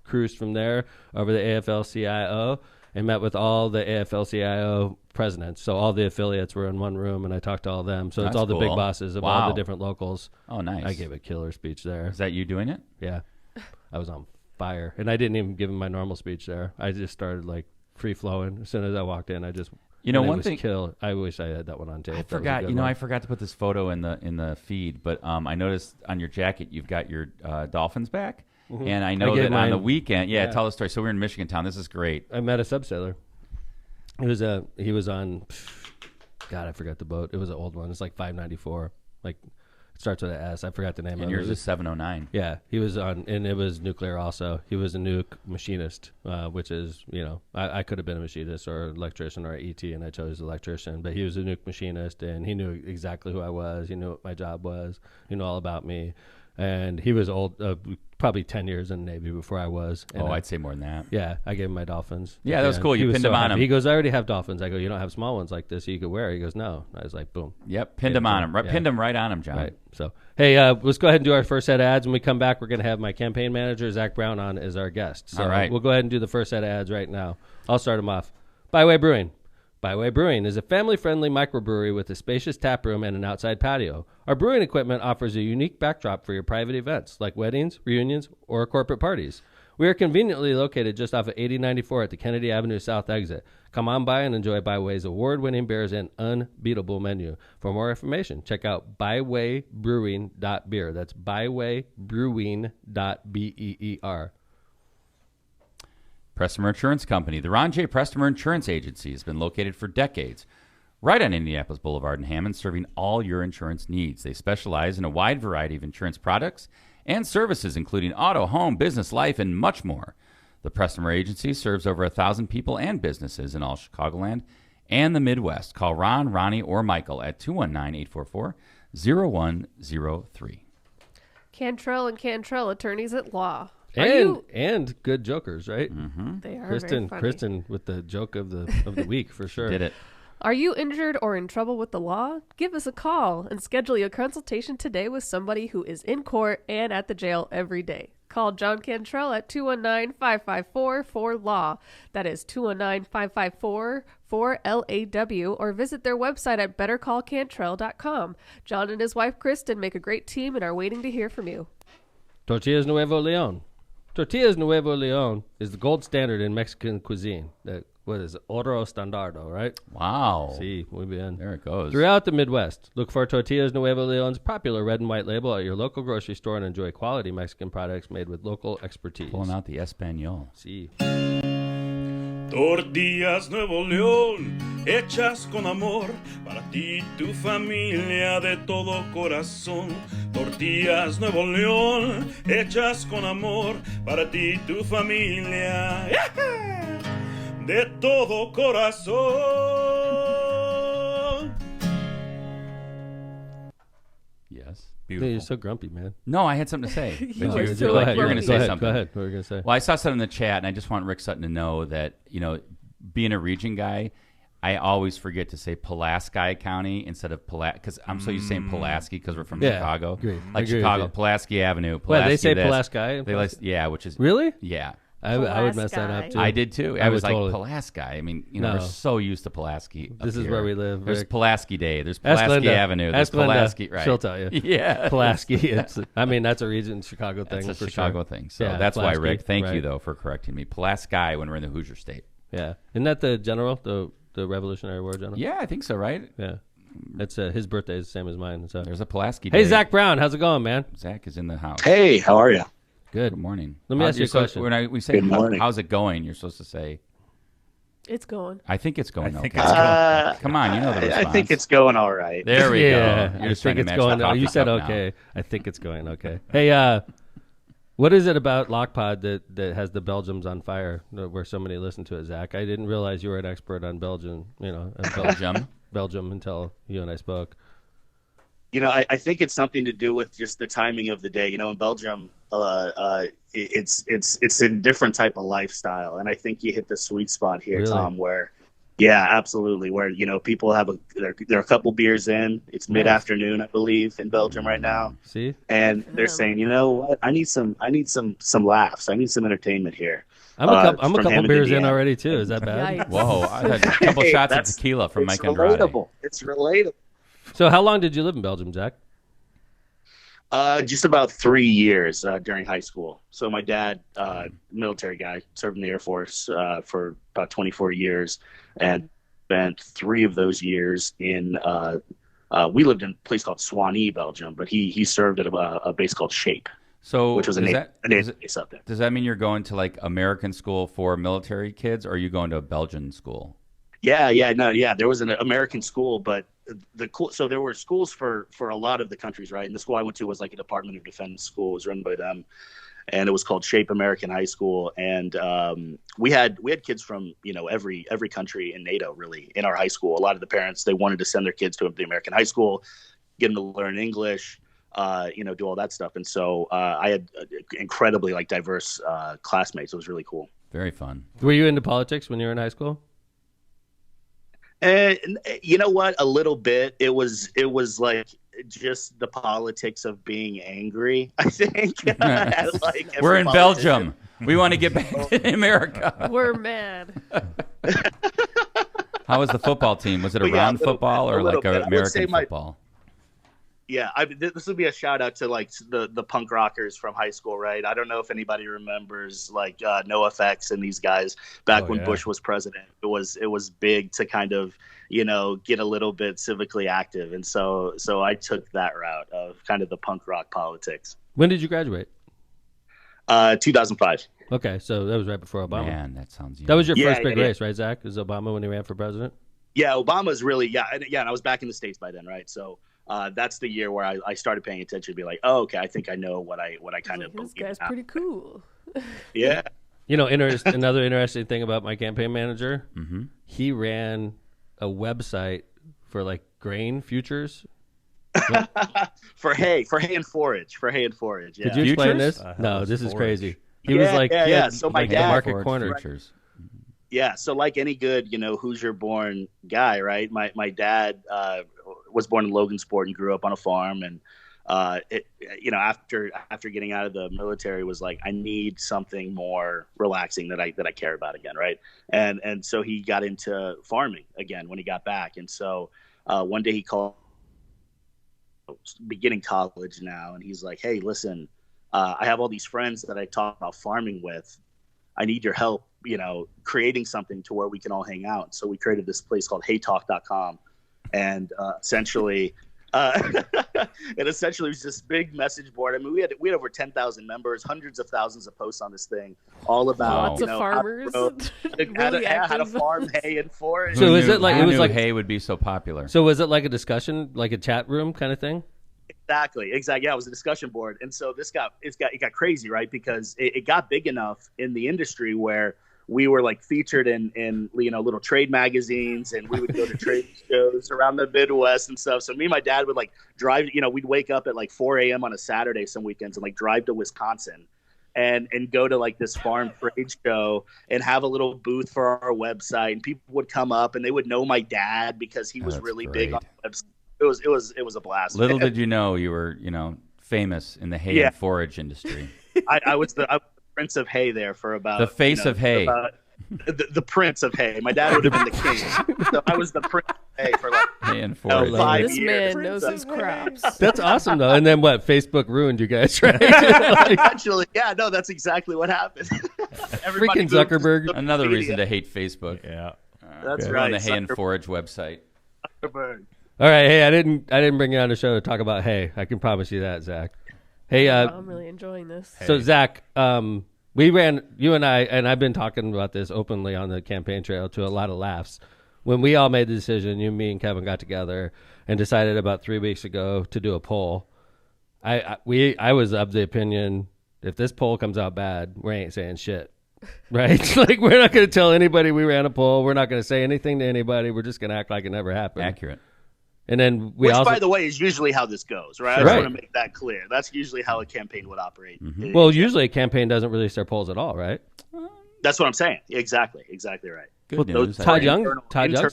cruised from there over the AFL-CIO and met with all the AFL-CIO presidents. So all the affiliates were in one room, and I talked to all of them. So it's That's all the big cool. bosses of Wow. all the different locals. Oh, nice. I gave a killer speech there. Is that you doing it? Yeah. I was on fire. And I didn't even give him my normal speech there. I just started like free-flowing. As soon as I walked in, I just... You know, and it one was thing... Kill. I wish I had that one on tape. I That was a forgot. good You know, one. I forgot to put this photo in the feed, but I noticed on your jacket you've got your Dolphins back, and I know gave that on the mine- weekend. Yeah, yeah. tell the story. So we're in Michigan town. This is great. I met a subsailor. He was on, God, I forgot the boat. It was an old one. It's like 594. Like, it starts with an S. I forgot the name And of it. yours is 709. Yeah, he was on, and it was nuclear also. He was a nuke machinist, which is, you know, I could have been a machinist or an electrician or an ET, and I chose electrician. But he was a nuke machinist, and he knew exactly who I was. He knew what my job was. He knew all about me. And he was old, probably 10 years in the Navy before I was. And I'd say more than that. yeah, I gave him my Dolphins. Yeah, that was cool. You He pinned so him on happy. him. He goes, I already have Dolphins. I go, you don't have small ones like this you could wear? He goes, no. I was like, boom. Yep, pinned him on him. Right, yeah. Pinned him right on him, John. Right. So, hey, let's go ahead and do our first set of ads. When we come back, we're going to have my campaign manager, Zach Brown, on as our guest. So All right. we'll go ahead and do the first set of ads right now. I'll start them off. Byway Brewing. Byway Brewing is a family-friendly microbrewery with a spacious tap room and an outside patio. Our brewing equipment offers a unique backdrop for your private events, like weddings, reunions, or corporate parties. We are conveniently located just off of 8094 at the Kennedy Avenue South exit. Come on by and enjoy Byway's award-winning beers and unbeatable menu. For more information, check out bywaybrewing.beer. That's bywaybrewing.beer. Prestmer Insurance Company. The Ron J. Prestmer Insurance Agency has been located for decades right on Indianapolis Boulevard in Hammond, serving all your insurance needs. They specialize in a wide variety of insurance products and services, including auto, home, business, life, and much more. The Prestmer Agency serves over 1,000 people and businesses in all Chicagoland and the Midwest. Call Ron, Ronnie, or Michael at 219-844-0103. Cantrell and Cantrell, attorneys at law. And good jokers, right? Mm-hmm. They are Kristen, very funny. Kristen with the joke of the week for sure. Did it. Are you injured or in trouble with the law? Give us a call and schedule your consultation today with somebody who is in court and at the jail every day. Call John Cantrell at 219-554-4LAW. That is 219-554-4LAW, or visit their website at bettercallcantrell.com. John and his wife Kristen make a great team and are waiting to hear from you. Tortillas Nuevo Leon. Tortillas Nuevo Leon is the gold standard in Mexican cuisine. What is it? Oro Standardo, right? Wow. See, muy bien. There it goes. Throughout the Midwest, look for Tortillas Nuevo Leon's popular red and white label at your local grocery store and enjoy quality Mexican products made with local expertise. Pulling out the Espanol. See. Tortillas Nuevo León, hechas con amor, para ti y tu familia de todo corazón. Tortillas Nuevo León, hechas con amor, para ti y tu familia, de todo corazón. Yes. Beautiful. You're so grumpy, man. No, I had something to say. You But are you- so you're like, you're going to grumpy. say something. Go ahead. What were you going to say? Well, I saw something in the chat, and I just want Rick Sutton to know that, you know, being a region guy I always forget to say Pulaski County instead of because I'm so used to saying Pulaski because we're from Chicago. Like Chicago, Pulaski Avenue. Well, they say Pulaski. Which is really? Yeah. I would mess that up too. I did too. I was like totally. Pulaski. I mean, we're so used to Pulaski. This is where we live. There's Pulaski Day. There's Pulaski Avenue. There's Pulaski. Right. She'll tell you. Yeah, Pulaski. That's a region Chicago thing. It's a for Chicago sure. thing. So Yeah, that's Pulaski, why, Rick. Thank you right. though for correcting me. Pulaski when we're in the Hoosier State. Yeah, isn't that the general, the Revolutionary War general? Yeah, I think so. Right. Yeah, that's his birthday is the same as mine. So there's a Pulaski Day. Hey, Zach Brown, how's it going, man? Zach is in the house. Hey, how are you? Good morning. Let me ask you a question. When we say Good morning. how's it going, you're supposed to say, It's going. I think it's going okay. Come on, you know the response. I think it's going all right. There we go. I think it's going. You said okay. I think it's going okay. Hey, what is it about Lockpod that has the Belgiums on fire? Where so many listen to it, Zach? I didn't realize you were an expert on Belgium. Belgium until you and I spoke. I think it's something to do with just the timing of the day. In Belgium, it's a different type of lifestyle, and I think you hit the sweet spot here, really? Tom. Yeah, absolutely. Where people have they're a couple beers in. It's mid-afternoon, I believe, in Belgium right now. See, and they're saying, you know what? I need some laughs. I need some entertainment here. I'm a couple beers in already too. Is that bad? Yikes. Whoa! I had a couple shots of tequila from Mike Andrade. It's relatable. So how long did you live in Belgium, Zach? Just about 3 years during high school. So my dad, military guy, served in the Air Force for about 24 years, and spent 3 of those years in. We lived in a place called Swanee, Belgium, but he served at a base called Shape, which was a Naval base up there. Does that mean you're going to like American school for military kids, or are you going to a Belgian school? Yeah. There was an American school, but so there were schools for a lot of the countries, right? And the school I went to was like a Department of Defense school. It was run by them, and it was called Shape American High School. And we had kids from every country in NATO really in our high school. A lot of the parents, they wanted to send their kids to the American high school, get them to learn English, do all that stuff. And so I had incredibly diverse classmates. It was really cool. Very fun. Were you into politics when you were in high school? And you know what? A little bit. It was like just the politics of being angry, I think. We're in Belgium. We want to get back to America. We're mad. How was the football team? Was it a round football or like an American football? Yeah, this would be a shout out to the punk rockers from high school, right? I don't know if anybody remembers NoFX and these guys back when Bush was president. It was big to kind of get a little bit civically active, and so I took that route of kind of the punk rock politics. When did you graduate? 2005. Okay, so that was right before Obama. Man, that sounds. That was your first big race, right, Zach? Was Obama when he ran for president? Yeah, Obama's really and I was back in the States by then, right? So. That's the year where I started paying attention to be like, oh, okay, I think I know what I kind of This guy's pretty cool. Yeah. Another interesting thing about my campaign manager, mm-hmm. he ran a website for grain futures. for hay and forage. Yeah. Could you explain this? No, this is crazy. He was So my dad, market corner. Futures. Yeah, so like any good, Hoosier-born guy, right? My dad was born in Logansport and grew up on a farm, and after getting out of the military, was like, I need something more relaxing that I care about again, right? And so he got into farming again when he got back, and so one day he called, beginning college now, and he's like, hey, listen, I have all these friends that I talk about farming with. I need your help, creating something to where we can all hang out. So we created this place called HeyTalk.com, and essentially, it essentially was this big message board. I mean, we had over 10,000 members, hundreds of thousands of posts on this thing, all about lots of farmers, how to farm hay and forage. So is it like it was like hay would be so popular? So was it like a discussion, like a chat room kind of thing? Exactly. Yeah, it was a discussion board, and so it got crazy, right? Because it got big enough in the industry where we were featured in little trade magazines, and we would go to trade shows around the Midwest and stuff. So me and my dad would drive. We'd wake up at 4 a.m. on a Saturday some weekends and drive to Wisconsin and go to like this farm trade show and have a little booth for our website, and people would come up and they would know my dad because he was really big on the website. It was a blast. Little did you know you were, famous in the hay and forage industry. I was the prince of hay there for about the face of hay. The prince of hay. My dad would have been the king, so I was the prince of hay for like hay and forage. 5 this years. man knows his crops. That's awesome though. And then what? Facebook ruined you guys, right? Actually, yeah, no, that's exactly what happened. Freaking Zuckerberg. Another reason to hate Facebook. Yeah, that's We're right. on the hay and forage website. Zuckerberg. All right, hey, I didn't bring you on the show to talk about hay. I can promise you that, Zach. Hey, I'm really enjoying this. So Zach, we ran, you and I, and I've been talking about this openly on the campaign trail to a lot of laughs. When we all made the decision, you, me, and Kevin got together and decided about 3 weeks ago to do a poll. I was of the opinion, if this poll comes out bad, we ain't saying shit. Right? Like, we're not going to tell anybody we ran a poll. We're not going to say anything to anybody. We're just going to act like it never happened. Accurate. And then Which, by the way, is usually how this goes, right? I just want to make that clear. That's usually how a campaign would operate. Mm-hmm. Well, usually a campaign doesn't release their polls at all, right? That's what I'm saying. Exactly right. Good news. Todd Young's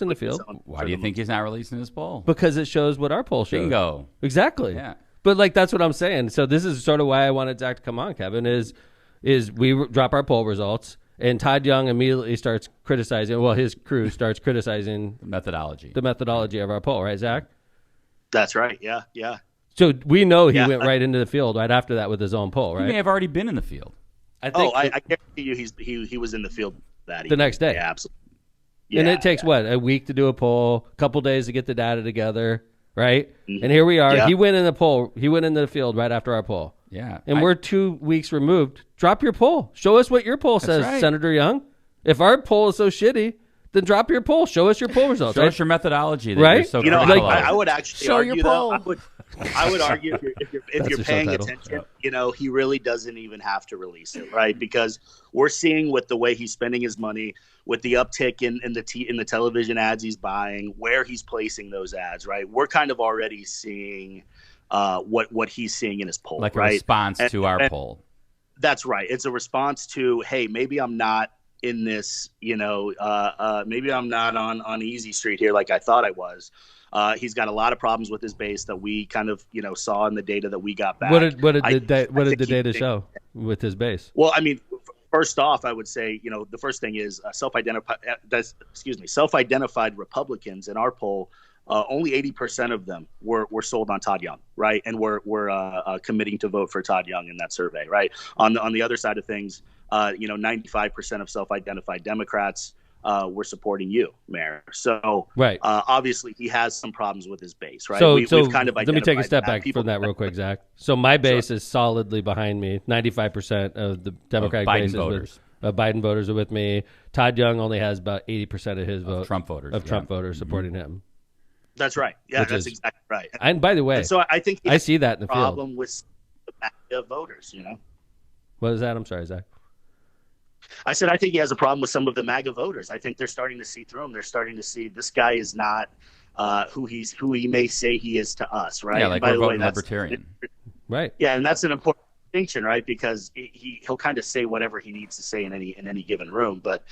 in the field. Why do you think he's not releasing his poll? Because it shows what our poll shows. Bingo. Exactly. Yeah. But like that's what I'm saying. So this is sort of why I wanted Zach to come on, Kevin, is we drop our poll results and Todd Young immediately starts criticizing, well, his crew starts criticizing the methodology of our poll, right, Zach? That's right. Yeah. So we know he went right into the field right after that with his own poll, right? He may have already been in the field. I guarantee you he was in the field that evening. The next day. Yeah, absolutely. And it takes a week to do a poll, a couple days to get the data together, right? Mm-hmm. And here we are. Yeah. He went in the poll. He went into the field right after our poll. Yeah. And we're 2 weeks removed. Drop your poll. Show us what your poll says, right. Senator Young. If our poll is so shitty, then drop your poll. Show us your poll results. Show us your methodology. That right? You're so I would actually show argue your poll. I would argue if you're paying attention, he really doesn't even have to release it, right? Because we're seeing with the way he's spending his money, with the uptick in the television ads he's buying, where he's placing those ads, right? We're kind of already seeing what he's seeing in his poll, like right? a response to our poll. That's right. It's a response to, hey, maybe I'm not in this, maybe I'm not on easy street here like I thought I was. He's got a lot of problems with his base that we kind of, saw in the data that we got back. What did the data show with his base? Well, I mean, first off, I would say, the first thing is self-identified Republicans in our poll. Only 80% of them were sold on Todd Young, right? And were committing to vote for Todd Young in that survey, right? On the other side of things, 95% of self-identified Democrats were supporting you, Mayor. So, right. Obviously, he has some problems with his base, right? So, we've kind of let me take a step back from that real quick, Zach. So my base is solidly behind me. 95% of the Democratic base voters. Biden voters are with me. Todd Young only has about 80% of his vote. Trump voters. Trump voters supporting him. That's right. Yeah, that's exactly right. And by the way, so I think I see that in the problem field. with the MAGA voters, What is that? I'm sorry, Zach. I said I think he has a problem with some of the MAGA voters. I think they're starting to see through him. They're starting to see this guy is not who he may say he is to us, right? Yeah, like we're voting libertarian. Right. Yeah, and that's an important distinction, right? Because he'll kind of say whatever he needs to say in any given room. But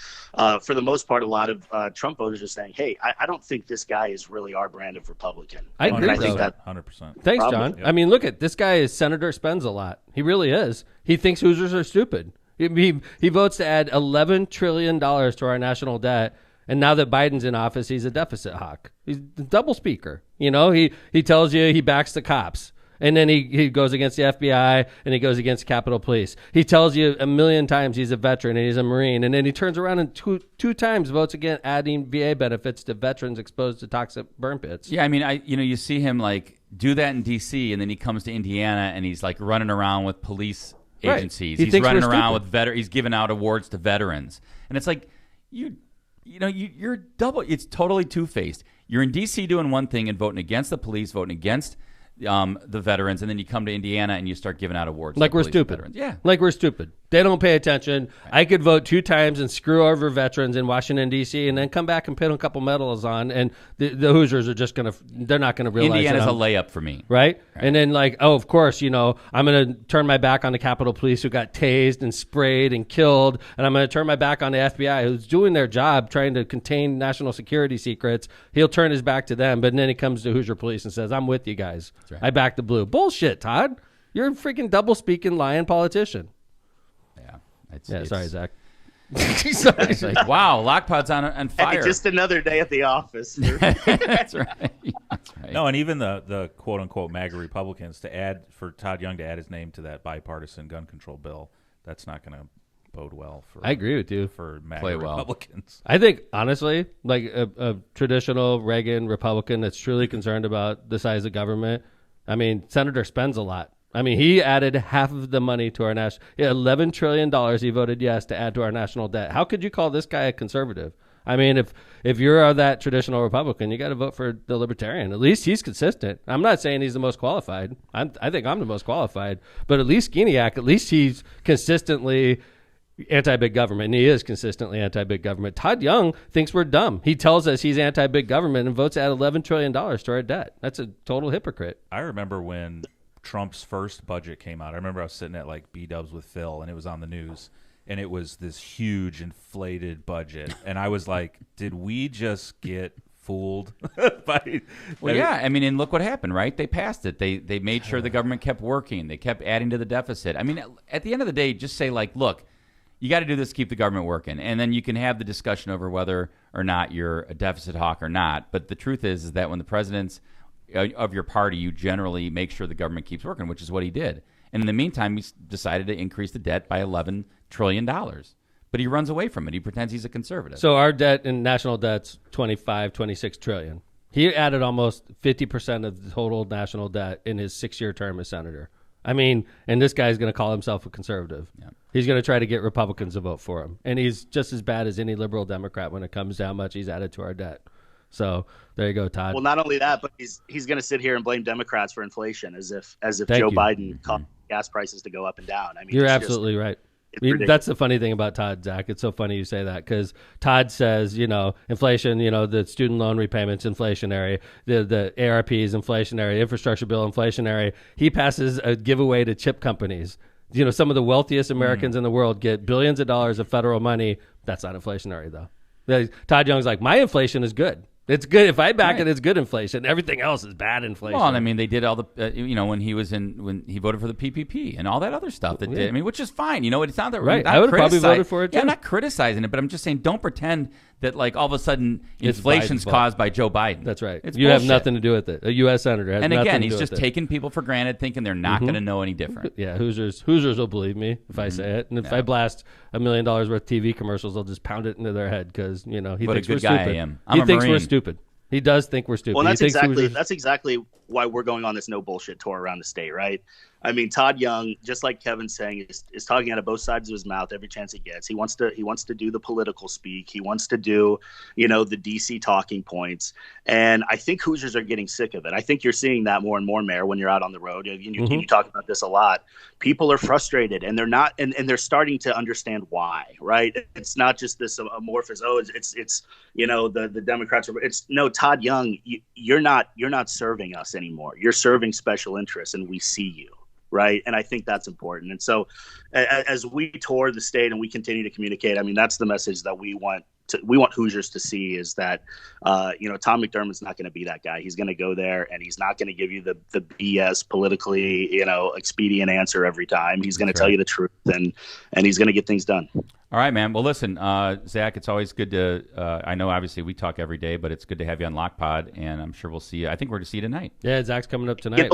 for the most part, a lot of Trump voters are saying, "Hey, I don't think this guy is really our brand of Republican." I agree. I think that 100%. Thanks, John. Yep. I mean, look at this guy. Senator spends a lot. He really is. He thinks Hoosiers are stupid. He votes to add $11 trillion to our national debt. And now that Biden's in office, he's a deficit hawk. He's the double speaker. He tells you he backs the cops. And then he goes against the FBI and he goes against Capitol Police. He tells you a million times he's a veteran and he's a Marine. And then he turns around and two times votes against adding VA benefits to veterans exposed to toxic burn pits. Yeah, I mean, you see him like do that in D.C. and then he comes to Indiana and he's like running around with police agencies. Right. He's running around with he's giving out awards to veterans. And it's like, you're double. It's totally two-faced. You're in D.C. doing one thing and voting against the police, voting against the veterans, and then you come to Indiana and you start giving out awards. Like to we're police stupid. veterans. Yeah. Like we're stupid. They don't pay attention. Right. I could vote 2 times and screw over veterans in Washington, D.C., and then come back and put a couple medals on, and the Hoosiers are just going to, they're not going to realize Indiana's a layup for me. Right? And then like, oh, of course, I'm going to turn my back on the Capitol Police who got tased and sprayed and killed, and I'm going to turn my back on the FBI who's doing their job trying to contain national security secrets. He'll turn his back to them, but then he comes to Hoosier Police and says, I'm with you guys. Right. I back the blue. Bullshit, Todd. You're a freaking double-speaking, lying politician. Sorry, Zach. Sorry. It's like, wow, Lockpod's on fire. Hey, just another day at the office. That's right. That's right. No, and even the quote-unquote MAGA Republicans, for Todd Young to add his name to that bipartisan gun control bill, that's not going to bode well for. I agree with you. For MAGA Republicans. I think, honestly, like a traditional Reagan Republican that's truly concerned about the size of government, I mean, Senator spends a lot. I mean, he added half of the money to our national, $11 trillion he voted yes to add to our national debt. How could you call this guy a conservative? I mean, if you're that traditional Republican, you got to vote for the Libertarian. At least he's consistent. I'm not saying he's the most qualified. I think I'm the most qualified. But at least Skieniak, at least he's consistently anti-big government, and he is consistently anti-big government. Todd Young thinks we're dumb. He tells us he's anti-big government and votes to add $11 trillion to our debt. That's a total hypocrite. I remember when Trump's first budget came out. I remember I was sitting at like B-dubs with Phil, and it was on the news, and it was this huge inflated budget, and I was like, did we just get fooled? Yeah, I mean, and look what happened, right? They passed it. They made sure the government kept working. They kept adding to the deficit. I mean, at the end of the day, just say like, look, you got to do this to keep the government working, and then you can have the discussion over whether or not you're a deficit hawk or not. But the truth is that when the president's of your party, you generally make sure the government keeps working, which is what he did. And in the meantime, he decided to increase the debt by $11 trillion. But he runs away from it. He pretends he's a conservative. So our debt and national debt's 26 trillion. He added almost 50% of the total national debt in his 6-year term as senator. I mean, and this guy's going to call himself a conservative. Yeah. He's going to try to get Republicans to vote for him. And he's just as bad as any liberal Democrat when it comes to how much he's added to our debt. So there you go, Todd. Well, not only that, but he's going to sit here and blame Democrats for inflation as if Joe Biden caused gas prices to go up and down. I mean, you're absolutely right. That's the funny thing about Todd, Zach. It's so funny you say that because Todd says, inflation, the student loan repayments inflationary, the ARP is inflationary, infrastructure bill inflationary. He passes a giveaway to chip companies. Some of the wealthiest Americans in the world get billions of dollars of federal money. That's not inflationary, though. Todd Young's like, my inflation is good. It's good. If I back it, it's good inflation. Everything else is bad inflation. Well, and I mean, they did all the, when he voted for the PPP and all that other stuff that did. I mean, which is fine. It's not that right. I would have probably voted for it too. Yeah, I'm not criticizing it, but I'm just saying, don't pretend that like all of a sudden inflation's caused by Joe Biden. That's right. It's you bullshit. have nothing to do with it. A U.S. senator has nothing to do with it. And again, he's just taking people for granted, thinking they're not going to know any different. Yeah, Hoosiers will believe me if I say it, and if I blast $1 million worth of TV commercials, they'll just pound it into their head because he thinks we're stupid. He thinks we're stupid. He does think we're stupid. Well, that's exactly why we're going on this no bullshit tour around the state, right? I mean, Todd Young, just like Kevin's saying, is talking out of both sides of his mouth every chance he gets. He wants to do the political speak. He wants to do, the DC talking points. And I think Hoosiers are getting sick of it. I think you're seeing that more and more, Mayor, when you're out on the road. You talk about this a lot. People are frustrated, and they're not, and they're starting to understand why, right? It's not just this amorphous. It's the Democrats. No, Todd Young, you're not serving us anymore. You're serving special interests, and we see you. Right. And I think that's important. And so as we tour the state and we continue to communicate, I mean, that's the message that we want Hoosiers to see is that, Tom McDermott's not going to be that guy. He's going to go there and he's not going to give you the BS politically, expedient answer every time. He's going to tell you the truth and he's going to get things done. All right, man. Well, listen, Zach, it's always good to I know obviously we talk every day, but it's good to have you on Lockpod, and I'm sure we'll see you. I think we're going to see you tonight. Yeah, Zach's coming up tonight.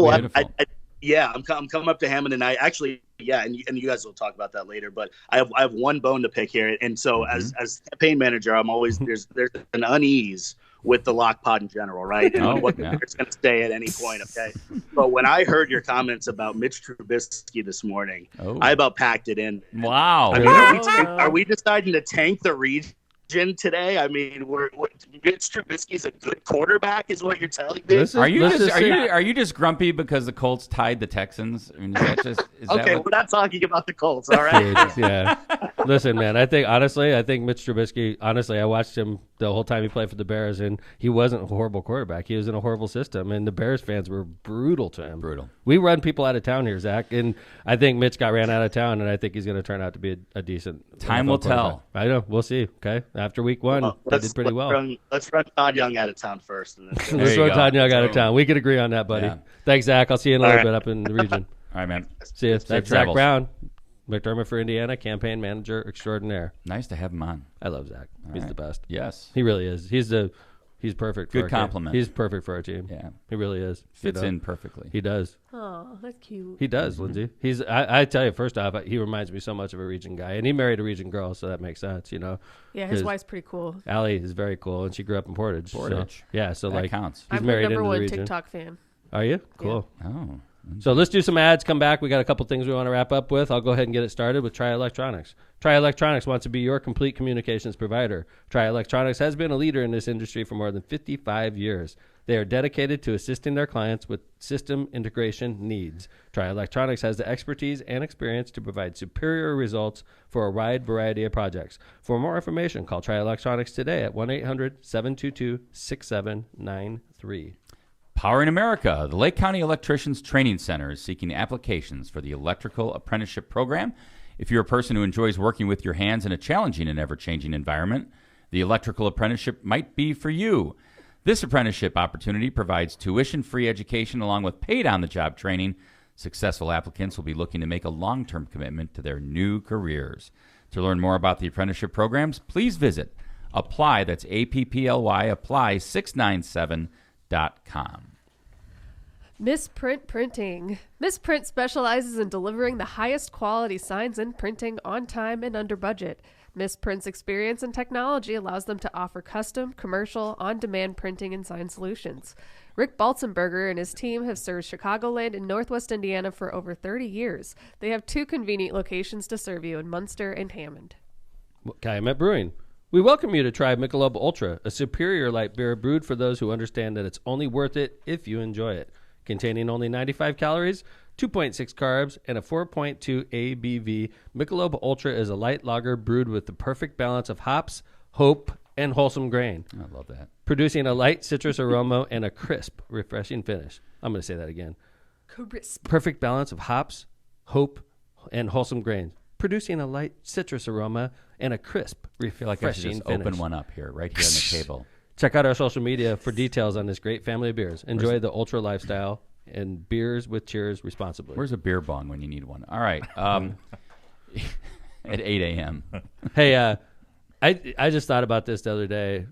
Yeah, I'm coming up to Hammond tonight. Actually, yeah, and you guys will talk about that later. But I have one bone to pick here, and so as campaign manager, I'm always there's an unease with the Lockpod in general, right? And what it's going to say at any point, okay? But when I heard your comments about Mitch Trubisky this morning, I about packed it in. Wow! I mean, are we deciding to tank the region region today? I mean, Mitch Trubisky's a good quarterback, is what you're telling me. Are you just grumpy because the Colts tied the Texans? I mean, is okay, we're not talking about the Colts, all right? Yeah. Listen, man, I think Mitch Trubisky, I watched him the whole time he played for the Bears, and he wasn't a horrible quarterback. He was in a horrible system, and the Bears fans were brutal to him. Brutal. We run people out of town here, Zach, and I think Mitch got ran out of town, and I think he's going to turn out to be a decent Time will tell. I know. We'll see. Okay. After week one, they did pretty well. Let's run Todd Young out of town first. And then let's run Todd Young out of town. We could agree on that, buddy. Yeah. Thanks, Zach. I'll see you in a little bit up in the region. All right, man. See you. That's Zach Brown, McDermott for Indiana, campaign manager extraordinaire. Nice to have him on. I love Zach. He's the best. Yes. He really is. He's perfect for Good our compliment. team. He's perfect for our team. Yeah. He really is. Fits in perfectly. He does. Oh, that's cute. He does, Lindsay. I tell you, first off, he reminds me so much of a region guy. And he married a region girl, so that makes sense, you know. Yeah, his wife's pretty cool. Allie is very cool, and she grew up in Portage. So that like counts. He's I'm married her number into one the region. TikTok fan. Are you? Cool. Yeah. Oh. So let's do some ads, come back. We got a couple things we want to wrap up with. I'll go ahead and get it started with Tri Electronics. Tri Electronics wants to be your complete communications provider. Tri Electronics has been a leader in this industry for more than 55 years. They are dedicated to assisting their clients with system integration needs. Tri Electronics has the expertise and experience to provide superior results for a wide variety of projects. For more information, call Tri Electronics today at 1-800-722-6793. Powering America, the Lake County Electricians Training Center is seeking applications for the Electrical Apprenticeship Program. If you're a person who enjoys working with your hands in a challenging and ever-changing environment, the Electrical Apprenticeship might be for you. This apprenticeship opportunity provides tuition-free education along with paid on-the-job training. Successful applicants will be looking to make a long-term commitment to their new careers. To learn more about the apprenticeship programs, please visit apply, that's APPLY, apply697.com. Misprint Printing. Misprint specializes in delivering the highest quality signs and printing on time and under budget. Misprint's experience and technology allows them to offer custom, commercial, on-demand printing and sign solutions. Rick Balzenberger and his team have served Chicagoland and Northwest Indiana for over 30 years. They have 2 convenient locations to serve you in Munster and Hammond. Calumet Brewing. We welcome you to try Michelob Ultra, a superior light beer brewed for those who understand that it's only worth it if you enjoy it. Containing only 95 calories, 2.6 carbs, and a 4.2 ABV, Michelob Ultra is a light lager brewed with the perfect balance of hops, hope, and wholesome grain. I love that. Producing a light citrus aroma and a crisp, refreshing finish. I'm going to say that again. Crisp. Perfect balance of hops, hope, and wholesome grain. Producing a light citrus aroma and a crisp, refreshing I feel like I should just finish. open one up here, right here on the table. Check out our social media for details on this great family of beers. Enjoy the ultra lifestyle and beers with cheers responsibly. Where's a beer bong when you need one? All right. At 8 a.m. Hey, I just thought about this the other day.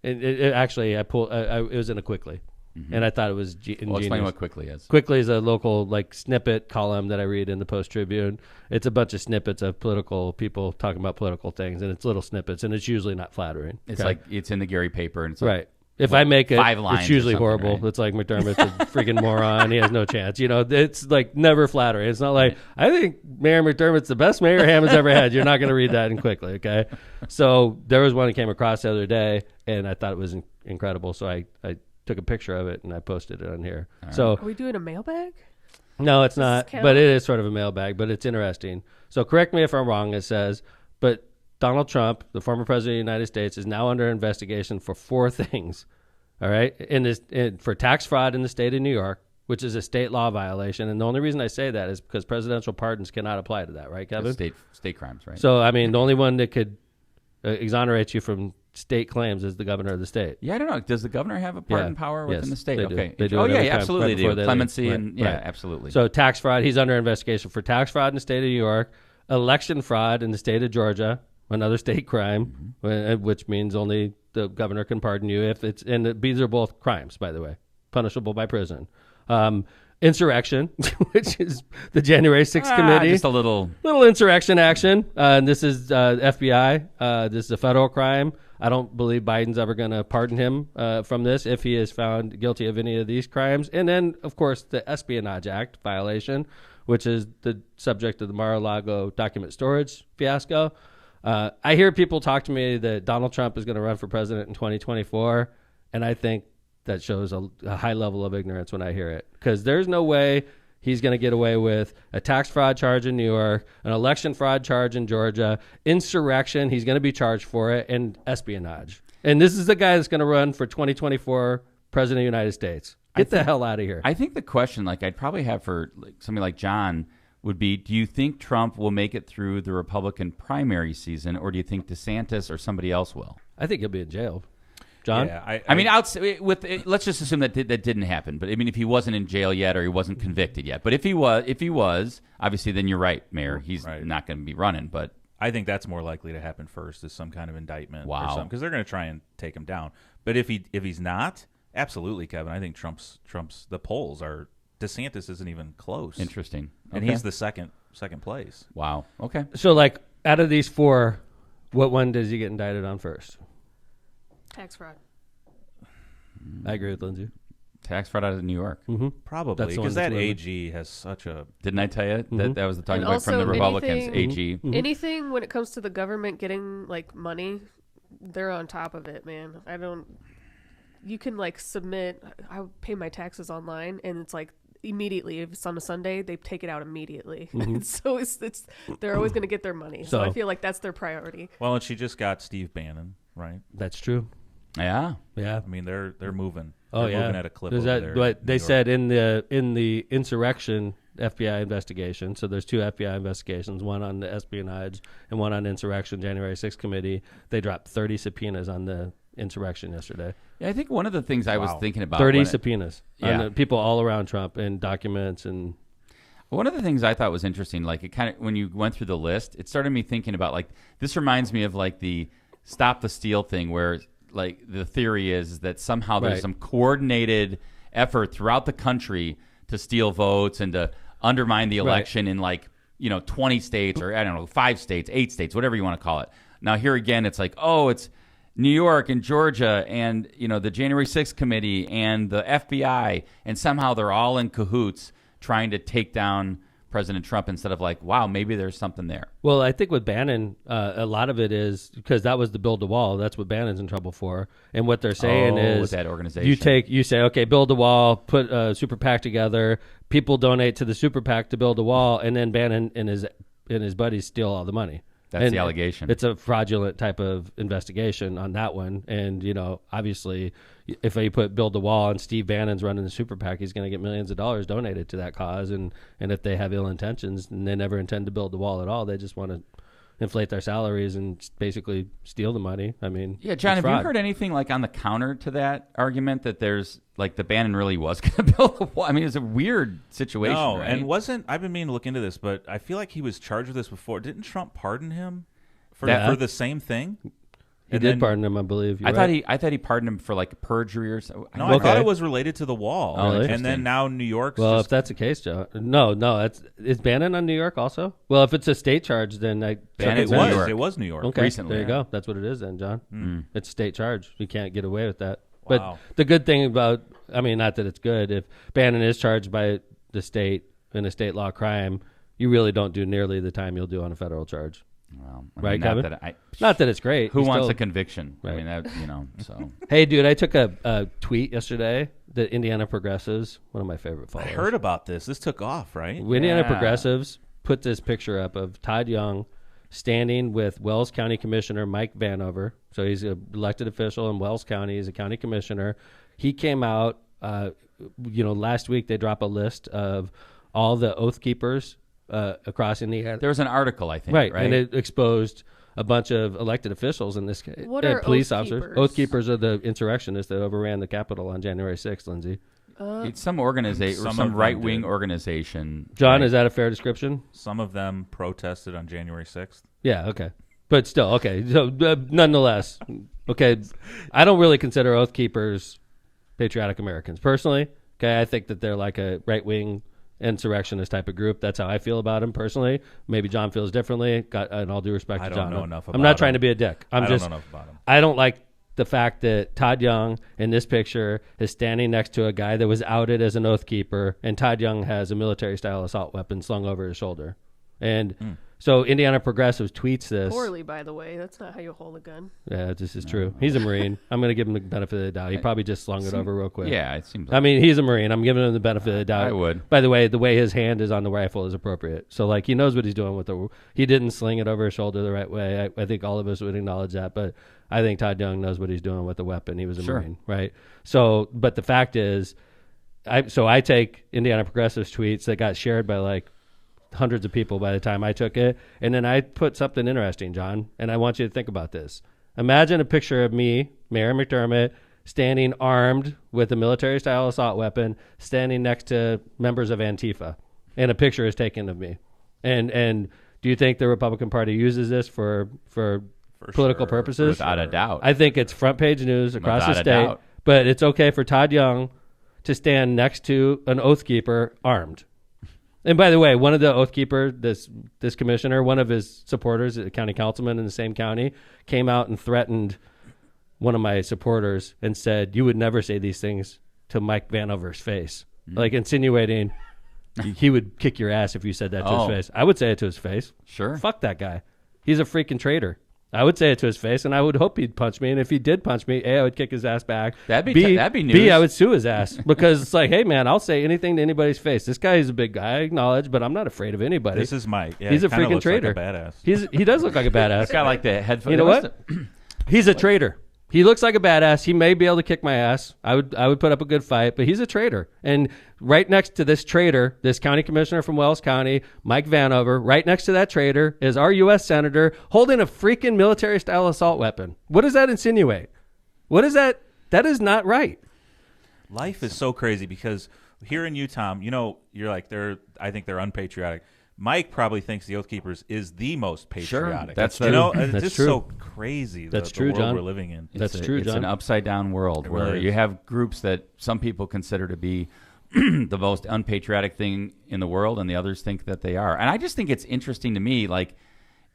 It actually, it was in a Quickly. Mm-hmm. And I thought it was ingenious. Well, explain what Quickly is. Quickly is a local snippet column that I read in the Post-Tribune. It's a bunch of snippets of political people talking about political things, and it's little snippets, and it's usually not flattering. It's like it's in the Gary paper, and it's like, right. If I make it, 5 lines it's usually horrible. right? It's like McDermott's a freaking moron. He has no chance. You know, it's never flattering. It's not like, I think Mayor McDermott's the best mayor Hammond's ever had. You're not going to read that in Quickly, okay? So there was one I came across the other day, and I thought it was incredible. So I took a picture of it, and I posted it on here. Right. So are we doing a mailbag? No, it's not. But it is sort of a mailbag, but it's interesting. So correct me if I'm wrong. It says, but Donald Trump, the former president of the United States, is now under investigation for 4 things. All right, for tax fraud in the state of New York, which is a state law violation. And the only reason I say that is because presidential pardons cannot apply to that, right, Kevin? State crimes, right? So, I mean, the only one that could exonerate you from state claims is the governor of the state. Yeah, I don't know. Does the governor have a pardon power within the state? They okay. They do oh, yeah, time, absolutely right do. Clemency and absolutely. So tax fraud, he's under investigation for tax fraud in the state of New York, election fraud in the state of Georgia, another state crime, which means only the governor can pardon you if it's, and these are both crimes, by the way, punishable by prison. Insurrection, which is the January 6th committee. Just a little insurrection action. This is FBI. This is a federal crime. I don't believe Biden's ever going to pardon him from this if he is found guilty of any of these crimes. And then, of course, the Espionage Act violation, which is the subject of the Mar-a-Lago document storage fiasco. I hear people talk to me that Donald Trump is going to run for president in 2024, and I think that shows a high level of ignorance when I hear it, because there's no way he's going to get away with a tax fraud charge in New York, an election fraud charge in Georgia, insurrection, he's going to be charged for it, and espionage. And this is the guy that's going to run for 2024 president of the United States. Get the hell out of here. I think the question, like I'd probably have for somebody like John, would be, do you think Trump will make it through the Republican primary season, or do you think DeSantis or somebody else will? I think he'll be in jail. John? Yeah, let's just assume that didn't happen. But I mean, if he wasn't in jail yet, or he wasn't convicted yet, but if he was, obviously, then you're right, Mayor. He's not going to be running. But I think that's more likely to happen first, is some kind of indictment or something, because they're going to try and take him down. But if he's not, absolutely, Kevin. I think Trump's the polls are. DeSantis isn't even close. Interesting, and he's the second place. Wow. Okay. So, like, out of these four, what one does he get indicted on first? Tax fraud. I agree with Lindsay. Tax fraud out of New York. Mm-hmm. Probably, because that AG has such a... Didn't I tell you that was the talking point from the Republicans, AG? Anything when it comes to the government getting, like, money, they're on top of it, man. You can, like, submit... I pay my taxes online, and it's, like, immediately. If it's on a Sunday, they take it out immediately. So it's they're always going to get their money. So I feel like that's their priority. Well, and she just got Steve Bannon, right? That's true. Yeah. Yeah. I mean, they're moving. Oh, they're moving at a clip over there. But they said in the insurrection FBI investigation, so there's two FBI investigations, one on the espionage and one on insurrection, January 6th committee. They dropped 30 subpoenas on the insurrection yesterday. Yeah, I think one of the things I was thinking about... 30 subpoenas on the people all around Trump, and documents. And one of the things I thought was interesting, like, it kind of, when you went through the list, it started me thinking about, like, this reminds me of, like, the Stop the Steal thing, where... like the theory is that somehow there's some coordinated effort throughout the country to steal votes and to undermine the election in 20 states, or I don't know, 5 states, 8 states, whatever you want to call it. Now here again, it's like, it's New York and Georgia and the January 6th committee and the FBI, and somehow they're all in cahoots trying to take down President Trump, instead of like, wow, maybe there's something there. Well, I think with Bannon, a lot of it is because that was the build the wall. That's what Bannon's in trouble for. And what they're saying is, with that organization, you say, okay, build the wall, put a super PAC together. People donate to the super PAC to build the wall, and then Bannon and his buddies steal all the money. That's the allegation. It's a fraudulent type of investigation on that one. And, obviously, if you put build the wall and Steve Bannon's running the super PAC, he's going to get millions of dollars donated to that cause. And if they have ill intentions and they never intend to build the wall at all, they just want to inflate their salaries and basically steal the money. I mean, yeah, John, have you heard anything like on the counter to that argument that there's like the Bannon really was going to build the wall? I mean, it's a weird situation. No, right? and I've been meaning to look into this, but I feel like he was charged with this before. Didn't Trump pardon him for the same thing? He did pardon him, I believe. I thought he pardoned him for like perjury or something. No, I thought it was related to the wall. Oh, really? And then now New York's if that's the case, Joe. No, is Bannon on New York also? Well, if it's a state charge, then it was New York. Okay, recently. There you go. That's what it is then, John. Mm. It's state charge. You can't get away with that. Wow. But the good thing about, not that it's good, if Bannon is charged by the state in a state law crime, you really don't do nearly the time you'll do on a federal charge. Well, right, Kevin? Not that it's great. Who wants a conviction? Right. I mean, so. Hey, dude, I took a tweet yesterday that Indiana Progressives, one of my favorite followers. I heard about this. This took off, right? Indiana Progressives put this picture up of Todd Young standing with Wells County Commissioner Mike Vanover. So he's an elected official in Wells County. He's a county commissioner. He came out, last week they dropped a list of all the Oath Keepers across Indiana. There was an article, I think, right? And it exposed a bunch of elected officials in this case. What are police Oath officers? Keepers? Oath Keepers are the insurrectionists that overran the Capitol on January 6th, Lindsay. It's some organization, or some right-wing organization. John, is that a fair description? Some of them protested on January 6th. Yeah, okay. But still, okay. So, nonetheless, okay, I don't really consider Oath Keepers patriotic Americans personally. Okay, I think that they're like a right-wing insurrectionist type of group. That's how I feel about them personally. Maybe John feels differently. And all due respect to John. I don't know enough about I'm not trying to be a dick. I don't know enough about him. I don't like the fact that Todd Young in this picture is standing next to a guy that was outed as an Oath Keeper, and Todd Young has a military-style assault weapon slung over his shoulder. And So Indiana Progressive tweets this. Poorly, by the way. That's not how you hold a gun. Yeah, this is true. He's a Marine. I'm going to give him the benefit of the doubt. He probably just slung it over real quick. Yeah, it seems. I mean, he's a Marine. I'm giving him the benefit of the doubt. I would. By the way his hand is on the rifle is appropriate. So, like, he knows what he's doing with the. He didn't sling it over his shoulder the right way. I think all of us would acknowledge that. But I think Todd Young knows what he's doing with the weapon. He was a Marine, right? So, but the fact is, I take Indiana Progressive's tweets that got shared by like hundreds of people by the time I took it, and then I put something interesting, John, and I want you to think about this. Imagine a picture of me, Mayor McDermott, standing armed with a military-style assault weapon, standing next to members of Antifa, and a picture is taken of me. And do you think the Republican Party uses this for political purposes? Without a doubt. I think it's front page news across the Without a state, doubt. but it's okay for Todd Young to stand next to an Oath Keeper armed. And by the way, one of the Oath Keeper, this commissioner, one of his supporters, a county councilman in the same county, came out and threatened one of my supporters and said, "You would never say these things to Mike Vanover's face," like insinuating he would kick your ass if you said that to his face. I would say it to his face. Sure. Fuck that guy. He's a freaking traitor. I would say it to his face, and I would hope he'd punch me. And if he did punch me, A, I would kick his ass back. That'd be news. B, I would sue his ass because it's like, hey, man, I'll say anything to anybody's face. This guy is a big guy, I acknowledge, but I'm not afraid of anybody. This is Mike. Yeah, he's a kinda freaking looks traitor. Like a badass. He does look like a badass. This guy like the headphones. You know what? He's a traitor. He looks like a badass. He may be able to kick my ass. I would put up a good fight, but he's a traitor. And right next to this traitor, this county commissioner from Wells County, Mike Vanover, right next to that traitor is our U.S. senator holding a freaking military-style assault weapon. What does that insinuate? What is that? That is not right. Life is so crazy because here in Utah, you know, you're like, I think they're unpatriotic. Mike probably thinks the Oath Keepers is the most patriotic. Sure, that's you know, That's it's just true. so crazy. That's the true, world John. we're living in. That's true, It's John. an upside down world where really you is. have groups that some people consider to be the most unpatriotic thing in the world, and the others think that they are. And I just think it's interesting to me, like,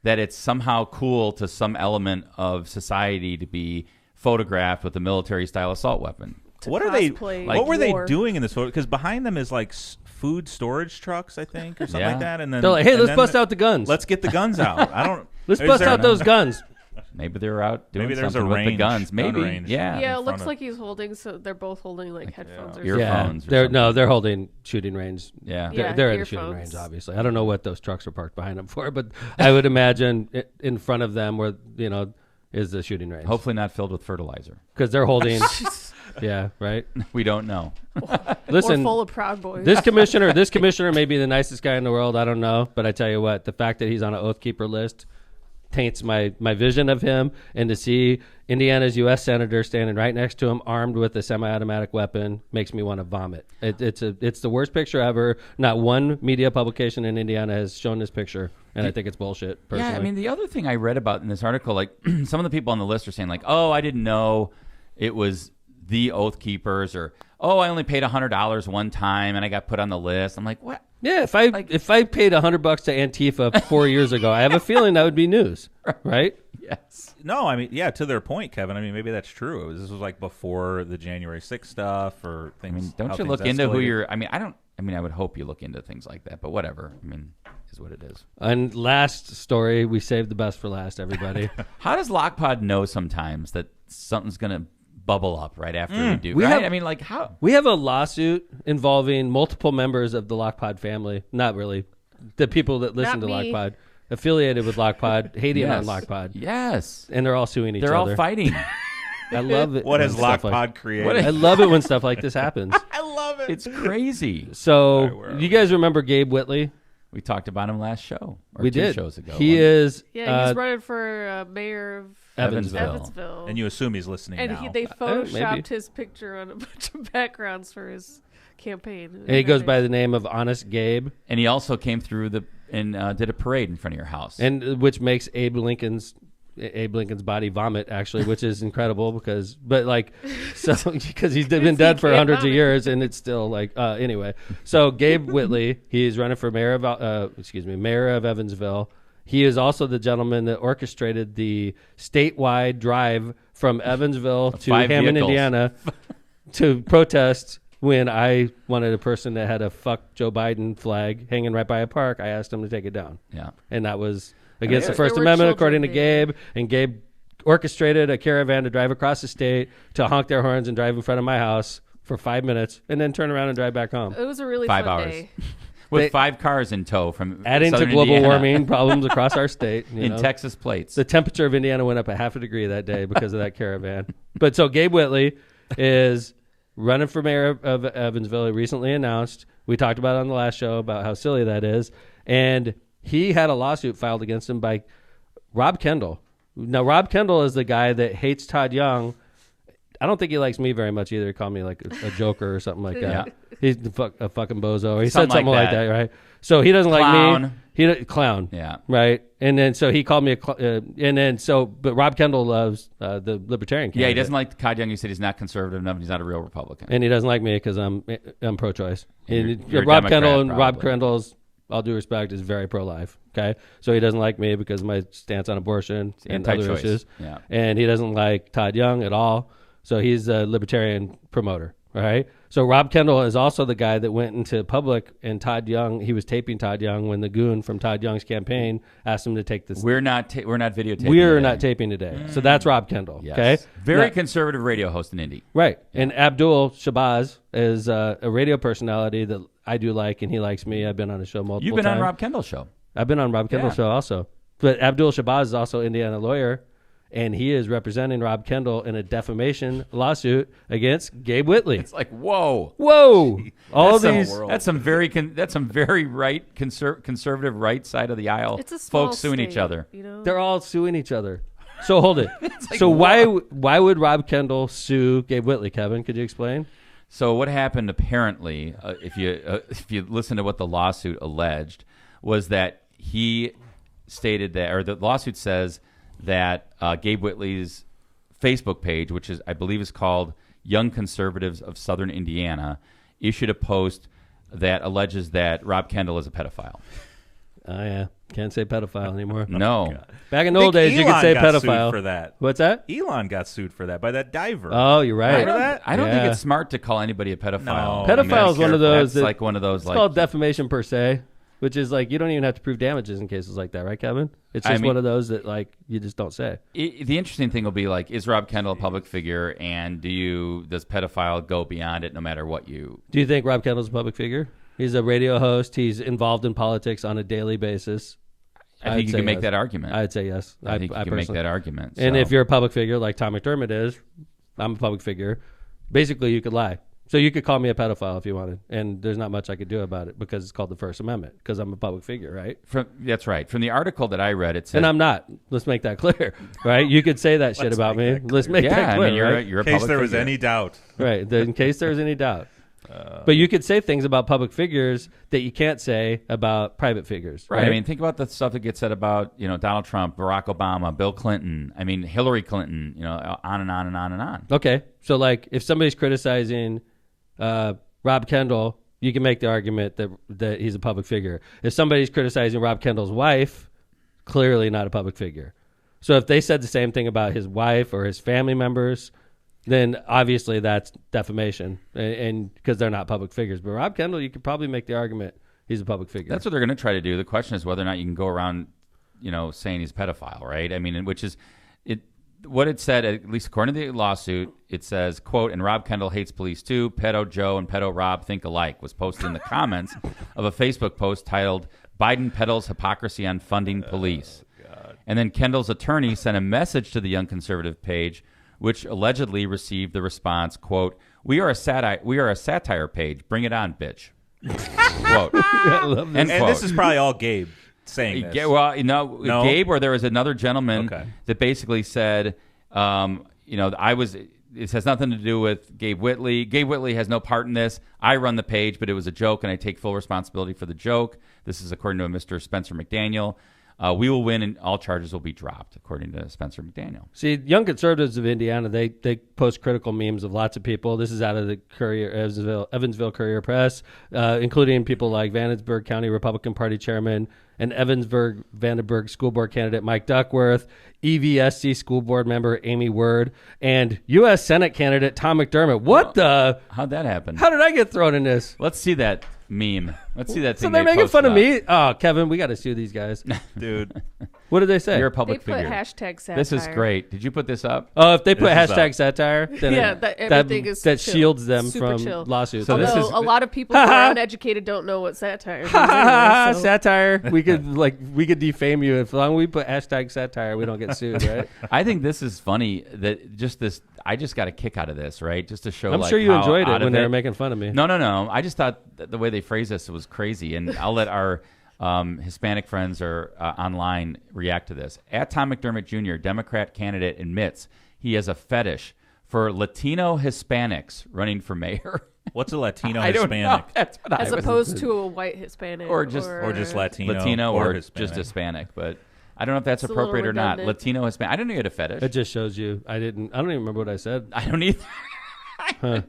that it's somehow cool to some element of society to be photographed with a military-style assault weapon. What are they? cosplay What were they war. doing in this photo? Because behind them is like food storage trucks, I think, or something Yeah. like that. And then They're like, hey, and let's then bust out the guns. Let's get the guns out. I don't. Let's is bust there- out those guns. Maybe they're out doing Maybe there's a something with the range, guns. gun Maybe, range. yeah. Yeah, it front looks of- like he's holding. So they're both holding like headphones or Earphones. something. Earphones or They're something. they're holding shooting range. Yeah. Yeah. They're at the shooting earphones. range, obviously. I don't know what those trucks are parked behind them for, but I would imagine in front of them where, you know, is the shooting range. Hopefully not filled with fertilizer. Because they're holding. Yeah, right. We don't know. Listen, or full of Proud Boys. this commissioner may be the nicest guy in the world. I don't know, but I tell you what, the fact that he's on an Oath Keeper list taints my vision of him, and to see Indiana's U.S. senator standing right next to him, armed with a semi-automatic weapon, makes me want to vomit. It's the worst picture ever. Not one media publication in Indiana has shown this picture, and I think it's bullshit. Personally. Yeah, I mean, the other thing I read about in this article, like some of the people on the list are saying, like, "Oh, I didn't know it was the Oath Keepers," or "Oh, I only paid $100 one time and I got put on the list." I'm like, what? Yeah, if I paid $100 to Antifa 4 years ago, I have a feeling that would be news, right? Yes. No, I mean, yeah, to their point, Kevin. I mean, maybe that's true. This was like before the January 6th stuff or I things. mean, don't how you things look into who escalated. you're? I mean, I would hope you look into things like that, but whatever. I mean, is what it is. And last story, we saved the best for last, everybody. How does Lockpod know sometimes that something's gonna bubble up right after we do? We right? have- I mean, like how? We have a lawsuit involving multiple members of the Lockpod family. Not really. The people that listen Not to me. Lockpod, affiliated with Lockpod, hating on Lockpod. Yes. And they're all suing each They're other. all fighting. I love it. What when has stuff Lockpod like- created? I love it when stuff like this happens. I love it. It's crazy. So, you guys remember Gabe Whitley? We talked about him last show. Or We 2 did. shows ago. He is Yeah, he's running for mayor of Evansville. Evansville. And you assume he's listening And now. they maybe. photoshopped his picture on a bunch of backgrounds for his campaign. And he goes by the name of Honest Gabe, And he also came through and did a parade in front of your house. and which makes Abe Lincoln's body vomit, actually, which is incredible because he's been dead for can't hundreds of vomit. years, and it's still like anyway. So Gabe Whitley, he's running for mayor of Evansville. He is also the gentleman that orchestrated the statewide drive from Evansville to 5 Hammond, vehicles. Indiana, to protest when I wanted a person that had a "fuck Joe Biden" flag hanging right by a park, I asked him to take it down. Yeah. And that was against the There First were Amendment, children according to there. Gabe. And Gabe orchestrated a caravan to drive across the state to honk their horns and drive in front of my house for 5 minutes and then turn around and drive back home. It was a really 5 fun hours. day. With They- 5 cars in tow from Adding to southern global Indiana. warming problems across our state. You in know. Texas plates. The temperature of Indiana went up a half a degree that day because of that caravan. But so Gabe Whitley is running for mayor of Evansville. He recently announced. We talked about it on the last show about how silly that is. And he had a lawsuit filed against him by Rob Kendall. Now, Rob Kendall is the guy that hates Todd Young. I don't think he likes me very much either. He called me like a joker or something like that. Yeah. He's a fucking bozo. He Something said something like like that. that, right? So he doesn't like Clown. me. Clown. Yeah. Right. And then so he called me but Rob Kendall loves the Libertarian candidate. Yeah, he doesn't like Todd Young. He said he's not conservative enough and he's not a real Republican. And he doesn't like me because I'm pro-choice. And you're a Rob Democrat, Kendall and Rob probably. Kendall's, all due respect, is very pro-life. Okay, so he doesn't like me because of my stance on abortion and other anti-choice. issues. Yeah. And he doesn't like Todd Young at all. So he's a libertarian promoter. All right. So Rob Kendall is also the guy that went into public, and Todd Young. He was taping Todd Young when the goon from Todd Young's campaign asked him to take this. We're not videotaping. We're today. not taping today. So that's Rob Kendall. Yes. Okay. Very Now- conservative radio host in Indy. Right. And Abdul Shabazz is a radio personality that I do like, and he likes me. I've been on his show multiple times. You've been on Rob Kendall's show. I've been on Rob Kendall's show also. But Abdul Shabazz is also an Indiana lawyer, and he is representing Rob Kendall in a defamation lawsuit against Gabe Whitley. It's like, whoa. Whoa. All That's these. that's some very right conservative right side of the aisle It's a small folks suing each state, other. You know? They're all suing each other. So hold it. like, So why would Rob Kendall sue Gabe Whitley, Kevin? Could you explain? So what happened apparently, if you listen to what the lawsuit alleged, was that he stated that, or the lawsuit says that Gabe Whitley's Facebook page, which I believe is called Young Conservatives of Southern Indiana, issued a post that alleges that Rob Kendall is a pedophile. Oh, yeah. Can't say pedophile anymore. No. Back in the old days, you could Elon say got sued pedophile. for that. What's that? Elon got sued for that by that diver. Oh, you're right. Remember that? I don't think Yeah. it's smart to call anybody a pedophile. No. Pedophile is one of those. That's that- like one of those It's like called defamation per se, which is like you don't even have to prove damages in cases like that, right, Kevin? It's just one of those that like you just don't say. The interesting thing will be like, is Rob Kendall a public figure, and does pedophile go beyond it no matter what you? Do you think Rob Kendall's a public figure? He's a radio host. He's involved in politics on a daily basis. I I'd think you say can make yes. that argument. I'd say yes. I think you can make personally- that argument. And so. if you're a public figure like Tom McDermott is, I'm a public figure. Basically, you could lie. So you could call me a pedophile if you wanted, and there's not much I could do about it because it's called the First Amendment because I'm a public figure, right? That's right. From the article that I read, it says, And I'm not. Let's make that clear, right? You could say that shit about me. Let's make yeah, that I clear, mean, you're right? you're a In case public there was figure. any doubt. Right. In case there's any doubt. But you could say things about public figures that you can't say about private figures. Right. I mean, think about the stuff that gets said about Donald Trump, Barack Obama, Bill Clinton. I mean, Hillary Clinton. On and on and on and on. okay. So, like, if somebody's criticizing Rob Kendall, you can make the argument that he's a public figure. If somebody's criticizing Rob Kendall's wife, clearly not a public figure. So if they said the same thing about his wife or his family members, then obviously that's defamation, and because they're not public figures. But Rob Kendall, you could probably make the argument he's a public figure. That's what they're going to try to do. The question is whether or not you can go around, saying he's a pedophile, right? I mean, which is it. What it said, at least according to the lawsuit, it says, quote, "And Rob Kendall hates police too. Pedo Joe and Pedo Rob think alike," was posted in the comments of a Facebook post titled "Biden Peddles Hypocrisy on Funding Police." And then Kendall's attorney sent a message to the Young Conservative page, which allegedly received the response, quote, "We are a satire page. Bring it on, bitch." Quote. End And quote. this is probably all Gabe saying this. Well, No? Gabe, or there was another gentleman Okay. that basically said, it has nothing to do with Gabe Whitley. Gabe Whitley has no part in this. I run the page, but it was a joke, and I take full responsibility for the joke. This is according to a Mr. Spencer McDaniel. We will win, and all charges will be dropped, according to Spencer McDaniel. See, Young Conservatives of Indiana, they post critical memes of lots of people. This is out of the Evansville Courier Press, including people like Vandenberg County Republican Party Chairman and Vandenberg School Board candidate Mike Duckworth, EVSC School Board member Amy Word, and U.S. Senate candidate Tom McDermott. How'd that happen? How did I get thrown in this? Let's see that meme. Let's see that thing. So they're making fun of posted me? Oh, Kevin, we got to sue these guys. Dude. What did they say? You're a They public put figure. hashtag satire. This is great. Did you put this up? Oh, if they put This is hashtag satire, then Yeah, everything is that chill. shields them Super from chill. lawsuits. So this Although is- a lot of people who are uneducated don't know what satire is. Anyway, so. Satire. We could defame you as long as we put hashtag satire. We don't get sued, right? I think this is funny that just this. I just got a kick out of this, right? Just to show. I'm like, sure you how enjoyed out it of when they were making fun of me. No. I just thought that the way they phrased this was crazy, and I'll let our Hispanic friends or online react to this. At Tom McDermott Jr., Democrat candidate, admits he has a fetish for Latino Hispanics running for mayor. What's a Latino I don't know. Hispanic? That's what As I was opposed to a white Hispanic. Or just Latino, or Hispanic. just Hispanic, but I don't know if that's It's a little appropriate or not. redundant. Latino Hispanic. I didn't know you had a fetish. It just shows you. I don't even remember what I said. I don't either.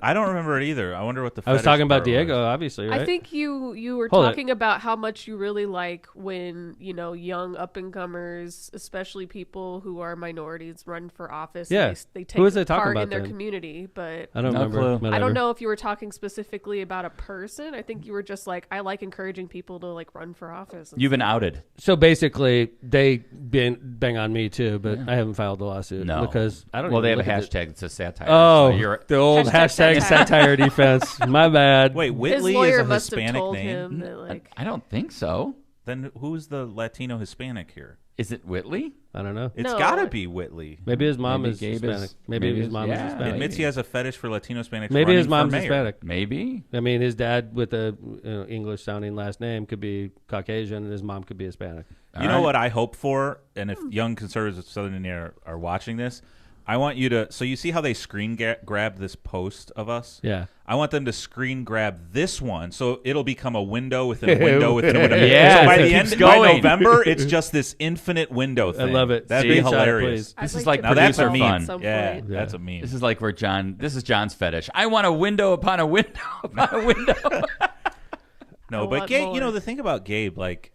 I don't remember it either. I wonder what the I was fetish talking about part Diego, was. obviously, right? I think you were Hold it. talking about how much you really like when, young up and comers, especially people who are minorities, run for office. Yeah. And they take Who was I talking part about in their then? community. But I don't No remember. clue. Whatever. I don't know if you were talking specifically about a person. I think you were just like, I like encouraging people to like run for office. You've been outed. So basically, they bang on me too, but I haven't filed a lawsuit No, because I don't. Well, they even have a look at hashtag that says satire. Oh, so you're, the old Hashtag hashtag satire. satire defense. My bad. Wait, His Whitley lawyer is a must have Hispanic told name? him that like I don't think so. Then who's the Latino Hispanic here? Is it Whitley? I don't know. It's No. got to be Whitley. Maybe his mom Maybe is Gabe Hispanic. is- Maybe maybe his his- mom yeah, is He Hispanic. admits he has a fetish for Latino Hispanics. Maybe his running mom's for mayor. Hispanic. Maybe. I mean, his dad with a English sounding last name could be Caucasian, and his mom could be Hispanic. You know what I hope for, and if young conservatives of Southern Indiana are watching this, I want you to. So you see how they screen grab this post of us? Yeah. I want them to screen grab this one, so it'll become a window within a window within a window. Yes, so by it the keeps end, by going. November, it's just this infinite window thing. I love it. That'd be Screenshot it, hilarious. please. I'd This is to like Now that's a producer meme. fun. at some Yeah, point. that's a meme. This is like where this is John's fetish. I want a window upon a window upon a window. No, I but want Gabe, more. the thing about Gabe, like,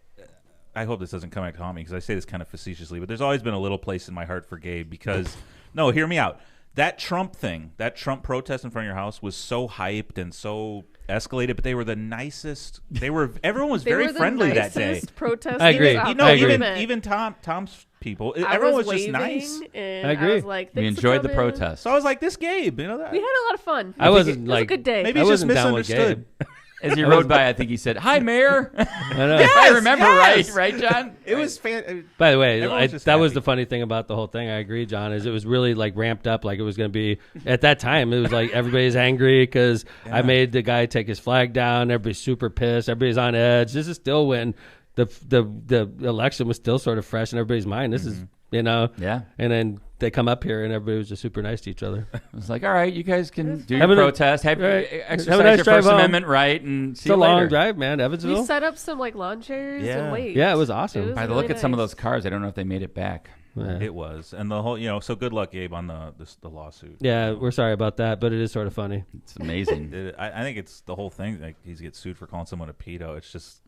I hope this doesn't come back to haunt me because I say this kind of facetiously, but there's always been a little place in my heart for Gabe because, no, hear me out. That Trump thing, that Trump protest in front of your house was so hyped and so escalated, but they were the nicest. Everyone was They very were the friendly that day. nicest protesters I agree. I've I ever agree. met. Even Tom's people, I everyone was just waving, nice. And I agree. was like, We "Thanks for enjoyed the coming." protest. So I was like, this Gabe, that. We had a lot of fun. I wasn't It was like a good day. Maybe I he's just wasn't down with misunderstood. Gabe. As he rode by, I think he said, "Hi, Mayor." I know. If I remember yes. right, John? It was fan. By the way, Everyone was just that was happy. the funny thing about the whole thing. I agree, John. Is it was really like ramped up, like it was going to be at that time. It was like everybody's angry because I made the guy take his flag down. Everybody's super pissed. Everybody's on edge. This is still when the election was still sort of fresh in everybody's mind. This is Yeah. And then they come up here and everybody was just super nice to each other. I was like, all right, you guys can do Have your a- protest, right. exercise Have a nice your drive First home. Amendment right, and see It's a you long later. drive, man. Evansville. We set up some like lawn chairs Yeah. and wait. Yeah, it was awesome. It was By the really look at some of nice. those cars, I don't know if they made it back. Yeah. It was, and the whole, so good luck, Gabe, on the lawsuit. Yeah, we're sorry about that, but it is sort of funny. It's amazing. I think it's the whole thing. Like he gets sued for calling someone a pedo. It's just.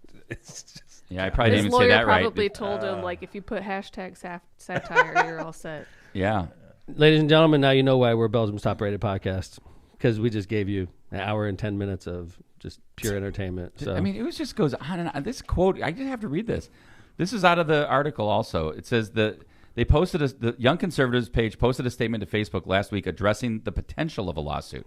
Yeah, I probably His didn't even say lawyer that right. probably told him like, if you put hashtag satire, you're all set. Yeah. Ladies and gentlemen, now you know why we're Belgium's top rated podcast, because we just gave you an hour and 10 minutes of just pure entertainment. So I mean, it just goes on and on. This quote, I just have to read this. This is out of the article also. It says that they posted the Young Conservatives page posted a statement to Facebook last week addressing the potential of a lawsuit.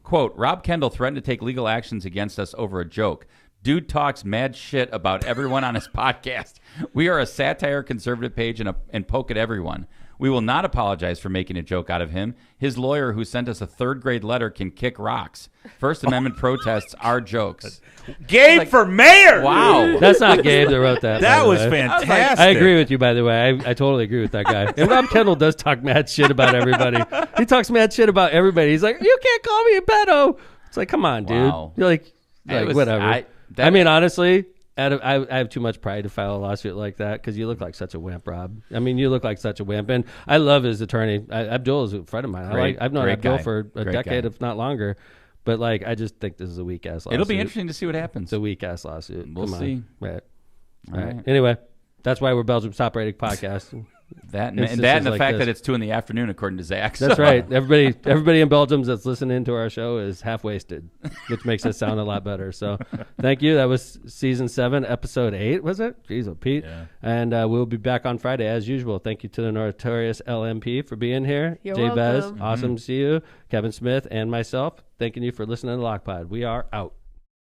Quote, Rob Kendall threatened to take legal actions against us over a joke. Dude talks mad shit about everyone on his podcast. We are a satire conservative page and poke at everyone. We will not apologize for making a joke out of him. His lawyer, who sent us a third grade letter, can kick rocks. First Amendment protests are jokes. Gabe for mayor. Wow. that's not Gabe that wrote that. by That the was way. fantastic. I agree with you, by the way. I totally agree with that guy. And Rob Kendall does talk mad shit about everybody. He talks mad shit about everybody. He's like, you can't call me a pedo. It's like, come on, dude. Wow. You're like It was- whatever. I I mean, honestly, I have too much pride to file a lawsuit like that because you look like such a wimp, Rob. I mean, you look like such a wimp, and I love his attorney. Abdul is a friend of mine. I've known Abdul for a decade, if not longer. But like, I just think this is a weak ass lawsuit. It'll be interesting to see what happens. It's a weak ass lawsuit. We'll see. Right. All right. Anyway, that's why we're Belgium's top rated podcast. And the fact that it's 2 p.m, according to Zach. That's right. Everybody in Belgium that's listening to our show is half wasted, which makes us sound a lot better. So, thank you. That was season 7, episode 8. Was it? Jeez, Pete. Yeah. And we'll be back on Friday as usual. Thank you to the notorious LMP for being here. You're Jay welcome. Bez, awesome to see you. Kevin Smith and myself, thanking you for listening to Lock Pod. We are out.